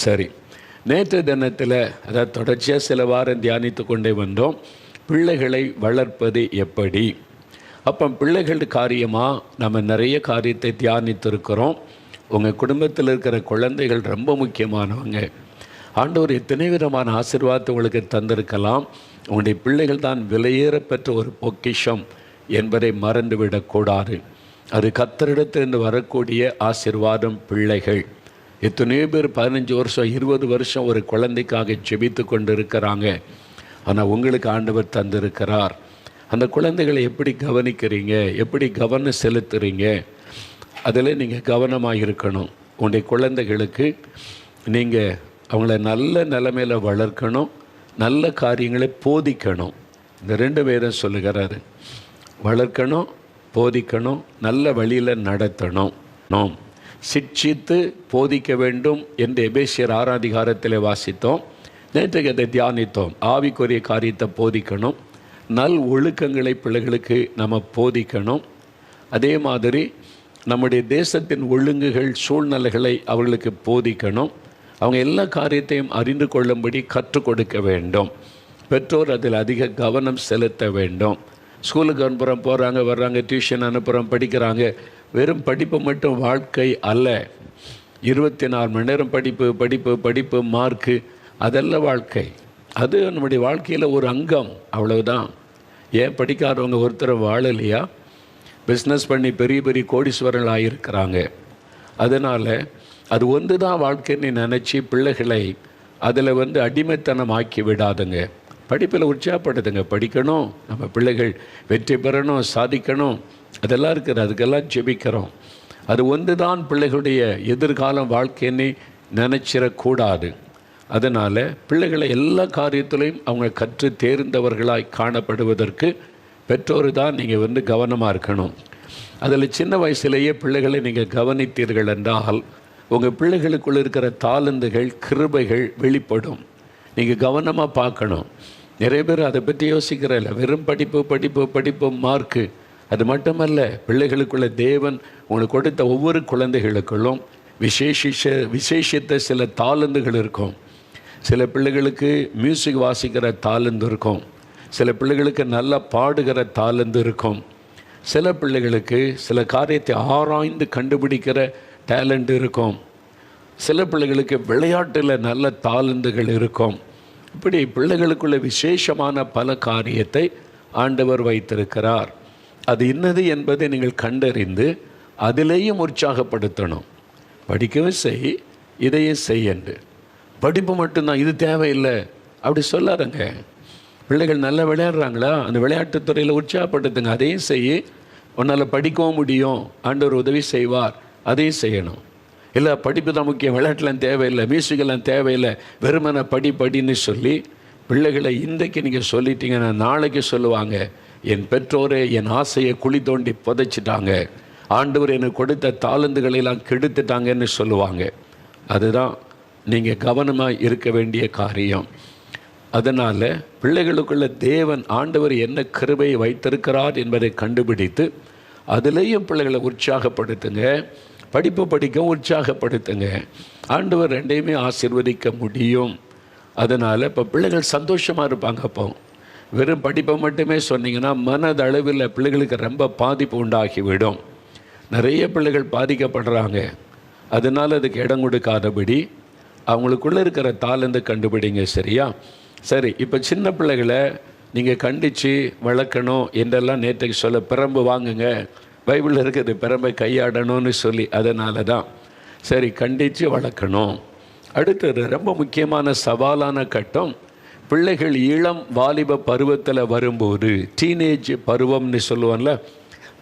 சரி, நேற்று தினத்தில் அதாவது தொடர்ச்சியாக சில வாரம் தியானித்து கொண்டே வந்தோம். பிள்ளைகளை வளர்ப்பது எப்படி? அப்போ பிள்ளைகள் காரியமாக நம்ம நிறைய காரியத்தை தியானித்திருக்கிறோம். உங்கள் குடும்பத்தில் இருக்கிற குழந்தைகள் ரொம்ப முக்கியமானவங்க. ஆண்டவர் எத்தனை விதமான ஆசீர்வாதத்தை உங்களுக்கு தந்திருக்கலாம். உங்களுடைய பிள்ளைகள் தான் விலையேற பெற்ற ஒரு பொக்கிஷம் என்பதை மறந்துவிடக்கூடாது. அது கர்த்தரிடத்திலிருந்து வரக்கூடிய ஆசீர்வாதம் பிள்ளைகள். எத்தனையோ பேர் 15 வருஷம் 20 வருஷம் ஒரு குழந்தைக்காக ஜெபித்து கொண்டு இருக்கிறாங்க. ஆனால் உங்களுக்கு ஆண்டவர் தந்திருக்கிறார். அந்த குழந்தைகளை எப்படி கவனிக்கிறீங்க, எப்படி கவனம் செலுத்துகிறீங்க, அதில் நீங்கள் கவனமாக இருக்கணும். உங்களுடைய குழந்தைகளுக்கு நீங்கள் அவங்கள நல்ல நிலைமையில் வளர்க்கணும், நல்ல காரியங்களை போதிக்கணும். இந்த 2 பேரும் சொல்லுகிறாரு. வளர்க்கணும், போதிக்கணும், நல்ல வழியில் நடத்தணும். சிட்சித்து போதிக்க வேண்டும் என்று எபேசியர் 6 அதிகாரத்தில் வாசித்தோம். நேற்றைக்கு அதை தியானித்தோம். ஆவிக்குரிய காரியத்தை போதிக்கணும், நல் ஒழுக்கங்களை பிள்ளைகளுக்கு நம்ம போதிக்கணும். அதே மாதிரி நம்முடைய தேசத்தின் ஒழுங்குகள் சூழ்நிலைகளை அவர்களுக்கு போதிக்கணும். அவங்க எல்லா காரியத்தையும் அறிந்து கொள்ளும்படி கற்றுக் கொடுக்க வேண்டும். பெற்றோர் அதில் அதிக கவனம் செலுத்த வேண்டும். ஸ்கூலுக்கு அனுப்புகிறோம், போகிறாங்க, வர்றாங்க, டியூஷன் அனுப்புகிறோம், படிக்கிறாங்க. வெறும் படிப்பு மட்டும் வாழ்க்கை அல்ல. 24 மணி நேரம் படிப்பு மார்க்கு, அதெல்லாம் வாழ்க்கை. அது நம்முடைய வாழ்க்கையில் ஒரு அங்கம், அவ்வளவுதான். ஏன் படிக்காதவங்க ஒருத்தர் வாழலையா? பிஸ்னஸ் பண்ணி பெரிய பெரிய கோடீஸ்வரர்கள் ஆகியிருக்கிறாங்க. அதனால் அது ஒன்று தான் வாழ்க்கைன்னு நினச்சி பிள்ளைகளை அதில் அடிமைத்தனம் ஆக்கி விடாதுங்க. படிப்பில் உற்சாகப்படுத்துங்க. படிக்கணும், நம்ம பிள்ளைகள் வெற்றி பெறணும், சாதிக்கணும், அதெல்லாம் இருக்குது. அதுக்கெல்லாம் ஜெபிக்கிறோம். அது ஒன்று தான் பிள்ளைகளுடைய எதிர்காலம் வாழ்க்கைன்னு நினச்சிடக்கூடாது. அதனால் பிள்ளைகளை எல்லா காரியத்திலையும் அவங்க கற்று தேர்ந்தவர்களாய் காணப்படுவதற்கு பெற்றோர் தான் நீங்கள் கவனமாக இருக்கணும். அதில் சின்ன வயசுலேயே பிள்ளைகளை நீங்கள் கவனித்தீர்கள் என்றால் உங்கள் பிள்ளைகளுக்குள்ள இருக்கிற தாளந்துகள், கிருபைகள் வெளிப்படும். நீங்கள் கவனமாக பார்க்கணும். நிறைய பேர் அதை பற்றி யோசிக்கிறதில்ல. வெறும் படிப்பு மார்க்கு, அது மட்டுமல்ல. பிள்ளைகளுக்குள்ள தேவன் உங்களுக்கு கொடுத்த ஒவ்வொரு குழந்தைகளுக்குள்ளும் விசேஷித்த சில தாளந்துகள் இருக்கும். சில பிள்ளைகளுக்கு மியூசிக் வாசிக்கிற தாளந்து இருக்கும். சில பிள்ளைகளுக்கு நல்லா பாடுகிற தாளந்து இருக்கும். சில பிள்ளைகளுக்கு சில காரியத்தை ஆராய்ந்து கண்டுபிடிக்கிற டேலண்ட் இருக்கும். சில பிள்ளைகளுக்கு விளையாட்டில் நல்ல தாளந்துகள் இருக்கும். இப்படி பிள்ளைகளுக்குள்ள விசேஷமான பல காரியத்தை ஆண்டவர் வைத்திருக்கிறார். அது இன்னது என்பதை நீங்கள் கண்டறிந்து அதிலேயும் உற்சாகப்படுத்தணும். படிக்கவும் செய், இதையும் செய்யண்டு. படிப்பு மட்டும்தான், இது தேவையில்லை அப்படி சொல்லாதங்க. பிள்ளைகள் நல்லா விளையாடுறாங்களா, அந்த விளையாட்டுத்துறையில் உற்சாகப்படுத்துங்க. அதையும் செய்ய, உன்னால் படிக்கவும் முடியும், ஆண்டவர் உதவி செய்வார், அதையும் செய்யணும். இல்லை படிப்பு தான் முக்கியம், விளையாட்டுலாம் தேவையில்லை, மியூசிக்கெல்லாம் தேவையில்லை, வெறுமனை படின்னு சொல்லி பிள்ளைகளை இன்றைக்கு நீங்கள் சொல்லிட்டீங்கன்னா நாளைக்கு சொல்லுவாங்க, என் பெற்றோரே என் ஆசையை குழி தோண்டி புதைச்சிட்டாங்க, ஆண்டவர் எனக்கு கொடுத்த தாளந்துகளெல்லாம் கெடுத்துட்டாங்கன்னு சொல்லுவாங்க. அதுதான் நீங்கள் கவனமாக இருக்க வேண்டிய காரியம். அதனால் பிள்ளைகளுக்குள்ள தேவன் ஆண்டவர் என்ன கிருபையை வைத்திருக்கிறார் என்பதை கண்டுபிடித்து அதிலேயும் பிள்ளைகளை உற்சாகப்படுத்துங்க. படிக்க உற்சாகப்படுத்துங்க. ஆண்டவர் 2யுமே ஆசீர்வதிக்க முடியும். அதனால் இப்போ பிள்ளைகள் சந்தோஷமாக இருப்பாங்க. அப்போ வெறும் படிப்பை மட்டுமே சொன்னீங்கன்னா மனதளவில் பிள்ளைகளுக்கு ரொம்ப பாதிப்பு உண்டாகிவிடும். நிறைய பிள்ளைகள் பாதிக்கப்படுறாங்க. அதனால் அதுக்கு இடம் கொடுக்காதபடி அவங்களுக்குள்ளே இருக்கிற தாளந்து கண்டுபிடிங்க. சரியா? சரி, இப்போ சின்ன பிள்ளைகளை நீங்கள் கண்டித்து வளர்க்கணும் என்றெல்லாம் நேற்றைக்கு சொல்ல, பிரம்பு வாங்குங்க, பைபிளில் இருக்குது பிரம்பை கையாடணும்னு சொல்லி. அதனால தான் சரி, கண்டித்து வளர்க்கணும். அடுத்தது ரொம்ப முக்கியமான சவாலான கட்டம், பிள்ளைகள் இளம் வாலிப பருவத்தில் வரும்போது, டீனேஜ் பருவம்னு சொல்லுவோம்ல,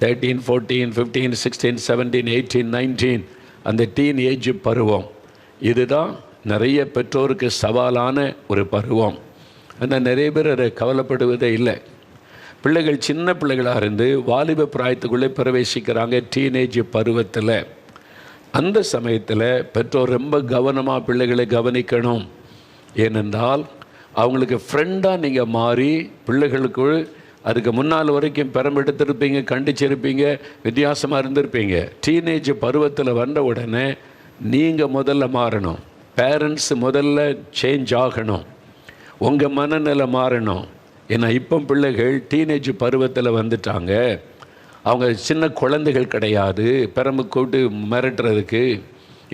13, 14, 15, 16, 17, 18, 19, அந்த டீனேஜ் பருவம். இதுதான் நிறைய பெற்றோருக்கு சவாலான ஒரு பருவம். ஆனால் நிறைய பேர் அதை கவலைப்படுவதே இல்லை. பிள்ளைகள் சின்ன பிள்ளைகளாக இருந்து வாலிப பிராயத்துக்குள்ளே பிரவேசிக்கிறாங்க டீனேஜ் பருவத்தில். அந்த சமயத்தில் பெற்றோர் ரொம்ப கவனமாக பிள்ளைகளை கவனிக்கணும். ஏனென்றால் அவங்களுக்கு ஃப்ரெண்டாக நீங்கள் மாறி பிள்ளைகளுக்கு அதுக்கு முன்னால் வரைக்கும் பெரும்பெடுத்திருப்பீங்க, கண்டிச்சிருப்பீங்க, வித்தியாசமாக இருந்திருப்பீங்க. டீனேஜ் பருவத்தில் வந்த உடனே நீங்கள் முதல்ல மாறணும். பேரண்ட்ஸ் முதல்ல சேஞ்ச் ஆகணும், உங்கள் மனநிலை மாறணும். ஏன்னா இப்போ பிள்ளைகள் டீனேஜ் பருவத்தில் வந்துட்டாங்க. அவங்க சின்ன குழந்தைகள் கிடையாது பெரம்பு கூட்டு மிரட்டுறதுக்கு.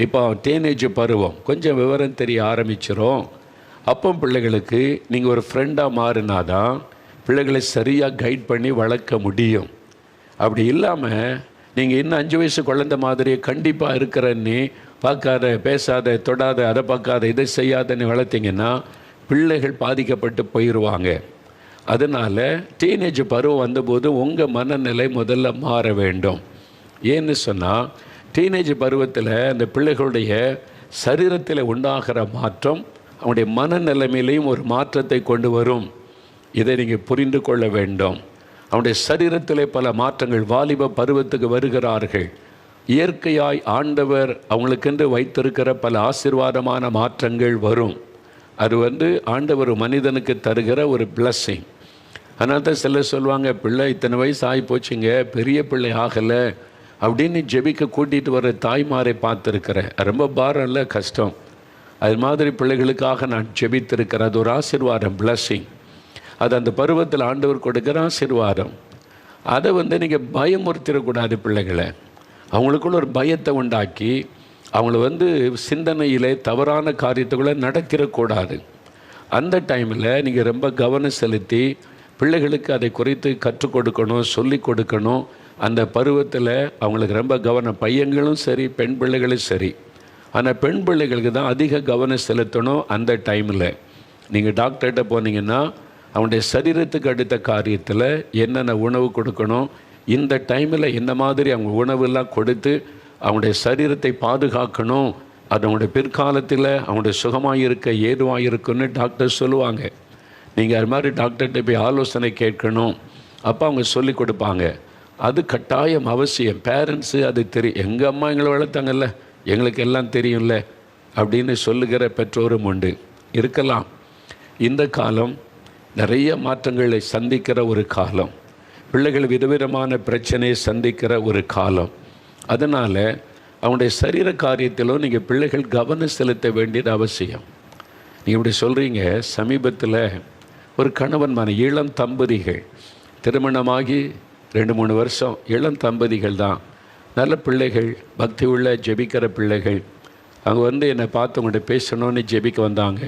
இப்போ டீனேஜ் பருவம் கொஞ்சம் விவரம் தெரிய ஆரம்பிச்சிடும். அப்போ பிள்ளைகளுக்கு நீங்கள் ஒரு ஃப்ரெண்டாக மாறினாதான் பிள்ளைகளை சரியாக கைட் பண்ணி வளர்க்க முடியும். அப்படி இல்லாமல் நீங்கள் இன்னும் 5 வயசு குழந்தை மாதிரியே கண்டிப்பாக இருக்கிறன்னு பார்க்காத, பேசாத, தொடாத, அதை பார்க்காத, இதை செய்யாதன்னு வளர்த்திங்கன்னா பிள்ளைகள் பாதிக்கப்பட்டு போயிடுவாங்க. அதனால் டீனேஜ் பருவம் வந்தபோது உங்கள் மனநிலை முதல்ல மாற வேண்டும். ஏன்னு சொன்னால் டீனேஜ் பருவத்தில் அந்த பிள்ளைகளுடைய சரீரத்தில் உண்டாகிற மாற்றம் அவனுடைய மனநிலைமையிலையும் ஒரு மாற்றத்தை கொண்டு வரும். இதை நீங்கள் புரிந்து கொள்ள வேண்டும். அவனுடைய சரீரத்திலே பல மாற்றங்கள். வாலிப பருவத்துக்கு வருகிறார்கள், இயற்கையாய் ஆண்டவர் அவங்களுக்கென்று வைத்திருக்கிற பல ஆசீர்வாதமான மாற்றங்கள் வரும். அது ஆண்டவர் மனிதனுக்கு தருகிற ஒரு பிளஸ்ஸிங். அதனால தான் சிலர் சொல்லுவாங்க, பிள்ளை இத்தனை வயசு ஆகி போச்சுங்க, பெரிய பிள்ளை ஆகலை அப்படின்னு ஜெபிக்க கூட்டிகிட்டு வர தாய்மாரை பார்த்துருக்கிறேன். ரொம்ப பாரம் இல்லை, கஷ்டம். அது மாதிரி பிள்ளைகளுக்காக நான் ஜெபித்திருக்கிறேன். அது ஒரு ஆசீர்வாதம், பிளஸ்ஸிங். அது அந்த பருவத்தில் ஆண்டவர் கொடுக்குற ஆசீர்வாதம். அதை நீங்கள் பயமுறுத்திடக்கூடாது பிள்ளைகளை. அவங்களுக்குள்ள ஒரு பயத்தை உண்டாக்கி அவங்கள சிந்தனையிலே தவறான காரியத்துக்குள்ளே நடத்திடக்கூடாது. அந்த டைமில் நீங்கள் ரொம்ப கவனம் செலுத்தி பிள்ளைகளுக்கு அதை குறித்து கற்றுக் கொடுக்கணும், சொல்லி கொடுக்கணும். அந்த பருவத்தில் அவங்களுக்கு ரொம்ப கவனம், பையன்களும் சரி பெண் பிள்ளைகளும் சரி. ஆனால் பெண் பிள்ளைகளுக்கு தான் அதிக கவனம் செலுத்தணும். அந்த டைமில் நீங்கள் டாக்டர்கிட்ட போனீங்கன்னா அவனுடைய சரீரத்துக்கு அடுத்த காரியத்தில் என்னென்ன உணவு கொடுக்கணும், இந்த டைமில் என்ன மாதிரி அவங்க உணவெல்லாம் கொடுத்து அவனுடைய சரீரத்தை பாதுகாக்கணும், அது அவனுடைய பிற்காலத்தில் அவனுடைய சுகமாக இருக்க ஏதுவாக இருக்குன்னு டாக்டர் சொல்லுவாங்க. நீங்கள் அது மாதிரி டாக்டர்கிட்ட போய் ஆலோசனை கேட்கணும். அப்போ அவங்க சொல்லி கொடுப்பாங்க. அது கட்டாயம் அவசியம். பேரண்ட்ஸு அது தெரியும், எங்கள் அம்மா எங்களை வளர்த்தாங்கல்ல, எங்களுக்கு எல்லாம் தெரியும்ல அப்படின்னு சொல்லுகிற பெற்றோரும் உண்டு, இருக்கலாம். இந்த காலம் நிறைய மாற்றங்களை சந்திக்கிற ஒரு காலம். பிள்ளைகள் விதவிதமான பிரச்சனையை சந்திக்கிற ஒரு காலம். அதனால் அவனுடைய சரீர காரியத்திலும் நீங்கள் பிள்ளைகள் கவனம் செலுத்த வேண்டியது அவசியம். நீங்கள் இப்படி சொல்கிறீங்க, சமீபத்தில் ஒரு கணவன் இளம் தம்பதிகள் திருமணமாகி 2-3 வருஷம், இளம் தம்பதிகள் தான், நல்ல பிள்ளைகள், பக்தி உள்ள ஜெபிக்கிற பிள்ளைகள். அவங்க என்னை பார்த்து உங்கள்கிட்ட பேசணும்னு ஜெபிக்க வந்தாங்க.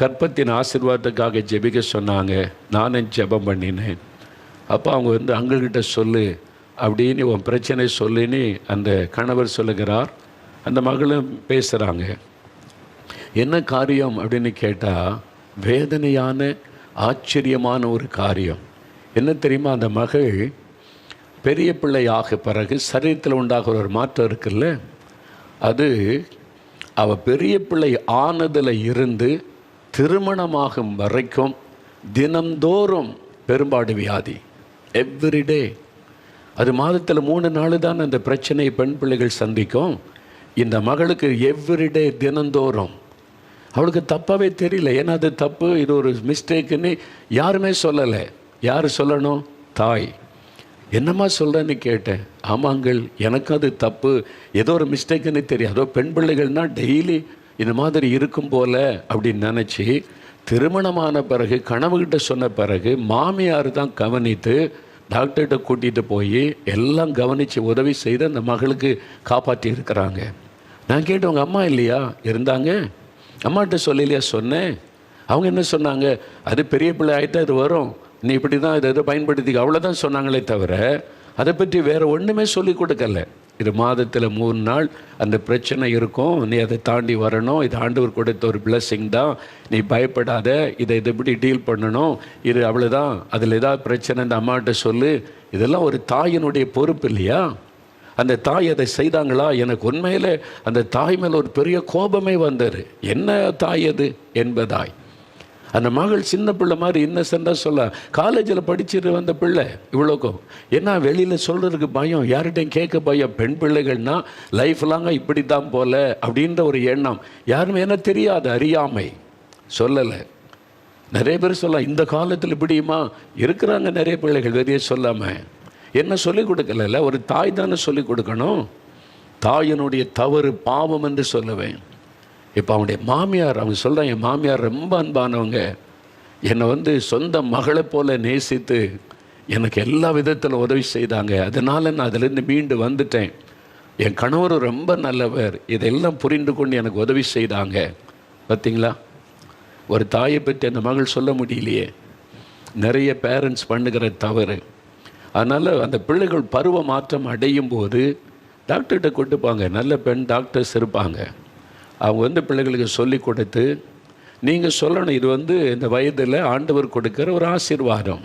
கற்பத்தின் ஆசீர்வாதத்துக்காக ஜெபிக்க சொன்னாங்க. நானும் ஜெபம் பண்ணினேன். அப்போ அவங்க அங்ககிட்ட சொல்லு அப்படின்னு, உன் பிரச்சனை சொல்லின்னு அந்த கணவர் சொல்லுகிறார். அந்த மகளும் பேசுகிறாங்க. என்ன காரியம் அப்படின்னு கேட்டால் வேதனையான ஆச்சரியமான ஒரு காரியம். என்ன தெரியுமா, அந்த மகள் பெரிய பிள்ளையாக பிறகு சரீரத்தில் உண்டாகிற ஒரு மாற்றம் இருக்குல்ல, அது அவள் பெரிய பிள்ளை ஆனதில் இருந்து திருமணமாகும் வரைக்கும் தினந்தோறும் பெரும்பாடு வியாதி, எவ்ரிடே. அது மாதத்தில் 3 நாள் தான் அந்த பிரச்சனையை பெண் பிள்ளைகள் சந்திக்கும். இந்த மகளுக்கு எவ்ரிடே, தினந்தோறும். அவளுக்கு தப்பாகவே தெரியல, ஏன்னா அது தப்பு, இது ஒரு மிஸ்டேக்குன்னு யாருமே சொல்லலை. யார் சொல்லணும்? தாய். என்னம்மா சொல்கிறேன்னு கேட்டேன். ஆமாங்கள், எனக்கு அது தப்பு, ஏதோ ஒரு மிஸ்டேக்குன்னு தெரியும். அதோ பெண் பிள்ளைகள்னால் டெய்லி இந்த மாதிரி இருக்கும் போல் அப்படின்னு நினச்சி திருமணமான பிறகு கணவன்கிட்ட சொன்ன பிறகு மாமியார் தான் கவனித்து டாக்டர்கிட்ட கூட்டிகிட்டு போய் எல்லாம் கவனித்து உதவி செய்து அந்த மகளுக்கு காப்பாற்றி இருக்கிறாங்க. நான் கேட்டேன், உங்கள் அம்மா இல்லையா? இருந்தாங்க. அம்மாட்ட சொல்லலையா? சொன்னேன். அவங்க என்ன சொன்னாங்க? அது பெரிய பிள்ளை ஆகிட்டா இது வரும், நீ இப்படி தான் இதை எதோ பயன்படுத்திக்க, அவ்வளோதான் சொன்னாங்களே தவிர அதை பற்றி வேறு ஒன்றுமே சொல்லி கொடுக்கல. இது மாதத்தில் 3 நாள் அந்த பிரச்சனை இருக்கும், நீ அதை தாண்டி வரணும், இது ஆண்டவர் கொடுத்த ஒரு பிளஸ்ஸிங் தான், நீ பயப்படாத, இதை எப்படி டீல் பண்ணணும், இது அவ்வளோதான், அதில் ஏதாவது பிரச்சனை இந்த அம்மாட்ட சொல்லு. இதெல்லாம் ஒரு தாயினுடைய பொறுப்பு இல்லையா? அந்த தாய் அதை செய்தாங்களா? எனக்கு உண்மையில் அந்த தாய் மேலே ஒரு பெரிய கோபமே வந்தார். என்ன தாய் அது என்பதாய். அந்த மகள் சின்ன பிள்ளை மாதிரி இன்னசென்ட்டாக சொல்ல, காலேஜில் படிச்சுட்டு வந்த பிள்ளை இவ்வளோக்கும். ஏன்னா வெளியில் சொல்கிறதுக்கு பயம், யார்கிட்டையும் கேட்க பயம். பெண் பிள்ளைகள்னால் லைஃப் லாங்காக இப்படி தான் போல அப்படின்ற ஒரு எண்ணம். யாருமே என்ன தெரியாது, அறியாமை, சொல்லலை. நிறைய பேர் சொல்லலாம், இந்த காலத்தில் இப்படியுமா இருக்கிறாங்க நிறைய பிள்ளைகள் வெளியே சொல்லாமல். என்ன சொல்லிக் கொடுக்கல, ஒரு தாய் தானே சொல்லிக் கொடுக்கணும். தாயினுடைய தவறு பாவம் என்று சொல்லுவேன். இப்போ அவனுடைய மாமியார், அவங்க சொல்கிறாங்க, என் மாமியார் ரொம்ப அன்பானவங்க, என்னை வந்து சொந்த மகளை போல நேசித்து எனக்கு எல்லா விதத்தில் உதவி செய்தாங்க, அதனால் நான் அதிலேருந்து மீண்டு வந்துட்டேன். என் கணவர் ரொம்ப நல்லவர், இதெல்லாம் புரிந்து கொண்டு எனக்கு உதவி செய்தாங்க. பார்த்தீங்களா, ஒரு தாயை பற்றி அந்த மகள் சொல்ல முடியலையே. நிறைய பேரண்ட்ஸ் பண்ணுகிற தவறு. அதனால் அந்த பிள்ளைகள் பருவ மாற்றம் அடையும் போது டாக்டர்கிட்ட கூட்டுப்பாங்க. நல்ல பெண் டாக்டர்ஸ் இருப்பாங்க. அவங்க வந்து பிள்ளைகளுக்கு சொல்லி கொடுத்து, நீங்கள் சொல்லணும், இது வந்து இந்த வயதில் ஆண்டவர் கொடுக்குற ஒரு ஆசீர்வாதம்,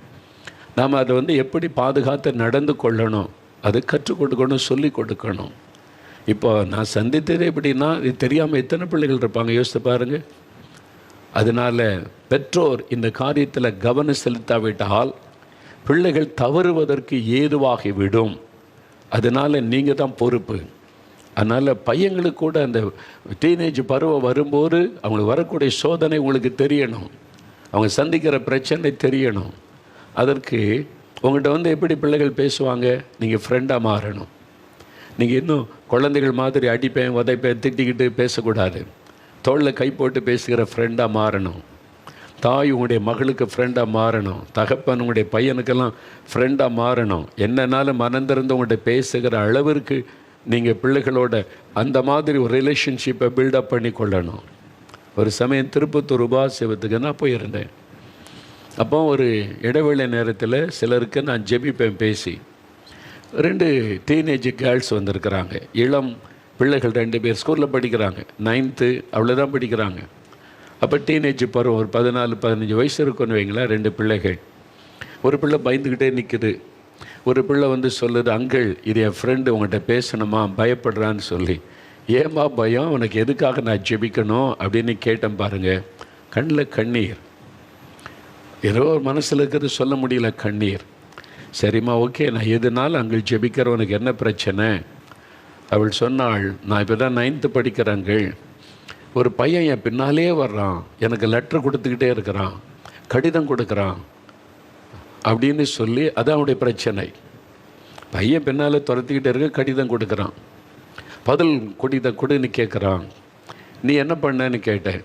நாம் அதை வந்து எப்படி பாதுகாத்து நடந்து கொள்ளணும், அது கற்றுக் கொடுக்கணும், சொல்லி கொடுக்கணும். இப்போ நான் சந்தித்தது எப்படின்னா, இது தெரியாமல் எத்தனை பிள்ளைகள் இருப்பாங்க, யோசித்து பாருங்கள். அதனால் பெற்றோர் இந்த காரியத்தில் கவனம் செலுத்தாவிட்டால் பிள்ளைகள் தவறுவதற்கு ஏதுவாகிவிடும். அதனால் நீங்கள் தான் பொறுப்பு. அதனால் பையங்களுக்கு கூட அந்த டீனேஜ் பருவம் வரும்போது அவங்களுக்கு வரக்கூடிய சோதனை உங்களுக்கு தெரியணும், அவங்க சந்திக்கிற பிரச்சனை தெரியணும். அதற்கு உங்கள்கிட்ட வந்து எப்படி பிள்ளைகள் பேசுவாங்க, நீங்கள் ஃப்ரெண்டாக மாறணும். நீங்கள் இன்னும் குழந்தைகள் மாதிரி அடிப்பேன் உதைப்பேன் திட்டிக்கிட்டு பேசக்கூடாது. தோளில் கை போட்டு பேசுகிற ஃப்ரெண்டாக மாறணும். தாய் உங்களுடைய மகளுக்கு ஃப்ரெண்டாக மாறணும். தகப்பன் உங்களுடைய பையனுக்கெல்லாம் ஃப்ரெண்டாக மாறணும். என்னன்னாலும் மனந்திறந்து உங்கள்கிட்ட பேசுகிற அளவிற்கு நீங்கள் பிள்ளைகளோட அந்த மாதிரி ஒரு ரிலேஷன்ஷிப்பை பில்டப் பண்ணி கொள்ளணும். ஒரு சமயம் திருப்பத்தூர் உபாசியத்துக்கு நான் போயிருந்தேன். அப்போ ஒரு இடைவேளை நேரத்தில் சிலருக்கு நான் ஜெபிப்பேன் பேசி. 2 டீனேஜ் கேர்ள்ஸ் வந்திருக்கிறாங்க, இளம் பிள்ளைகள் 2 பேர் ஸ்கூலில் படிக்கிறாங்க, 9th அவ்வளோதான் படிக்கிறாங்க. அப்போ டீனேஜ் பருவம் ஒரு 14-15 வயசு இருக்குன்னு வைங்களேன். 2 பிள்ளைகள். ஒரு பிள்ளை பயந்துக்கிட்டே நிற்குது, ஒரு பிள்ளை வந்து சொல்லுது, அங்கிள் இது என் ஃப்ரெண்டு உங்கள்கிட்ட பேசணுமா, பயப்படுறான்னு சொல்லி. ஏமா பயம், உனக்கு எதுக்காக நான் ஜெபிக்கணும் அப்படின்னு கேட்டேன் பாருங்கள். கண்ணில் கண்ணீர், ஏதோ ஒரு மனசில் இருக்கிறது சொல்ல முடியல, கண்ணீர். சரிம்மா ஓகே, நான் எதுனாலும் அங்கிள் ஜெபிக்கிறவனுக்கு என்ன பிரச்சனை. அவள் சொன்னாள், நான் இப்போ தான் 9th படிக்கிறேங்கள், ஒரு பையன் என் பின்னாலே வர்றான், எனக்கு லெட்ரு கொடுத்துக்கிட்டே இருக்கிறான், கடிதம் கொடுக்குறான் அப்படின்னு சொல்லி. அது அவனுடைய பிரச்சனை. பையன் பின்னால் துரத்திக்கிட்டே இருக்க, கடிதம் கொடுக்குறான், பதில் கொடுன்னு கேட்குறான். நீ என்ன பண்ணேன்னு கேட்டேன்.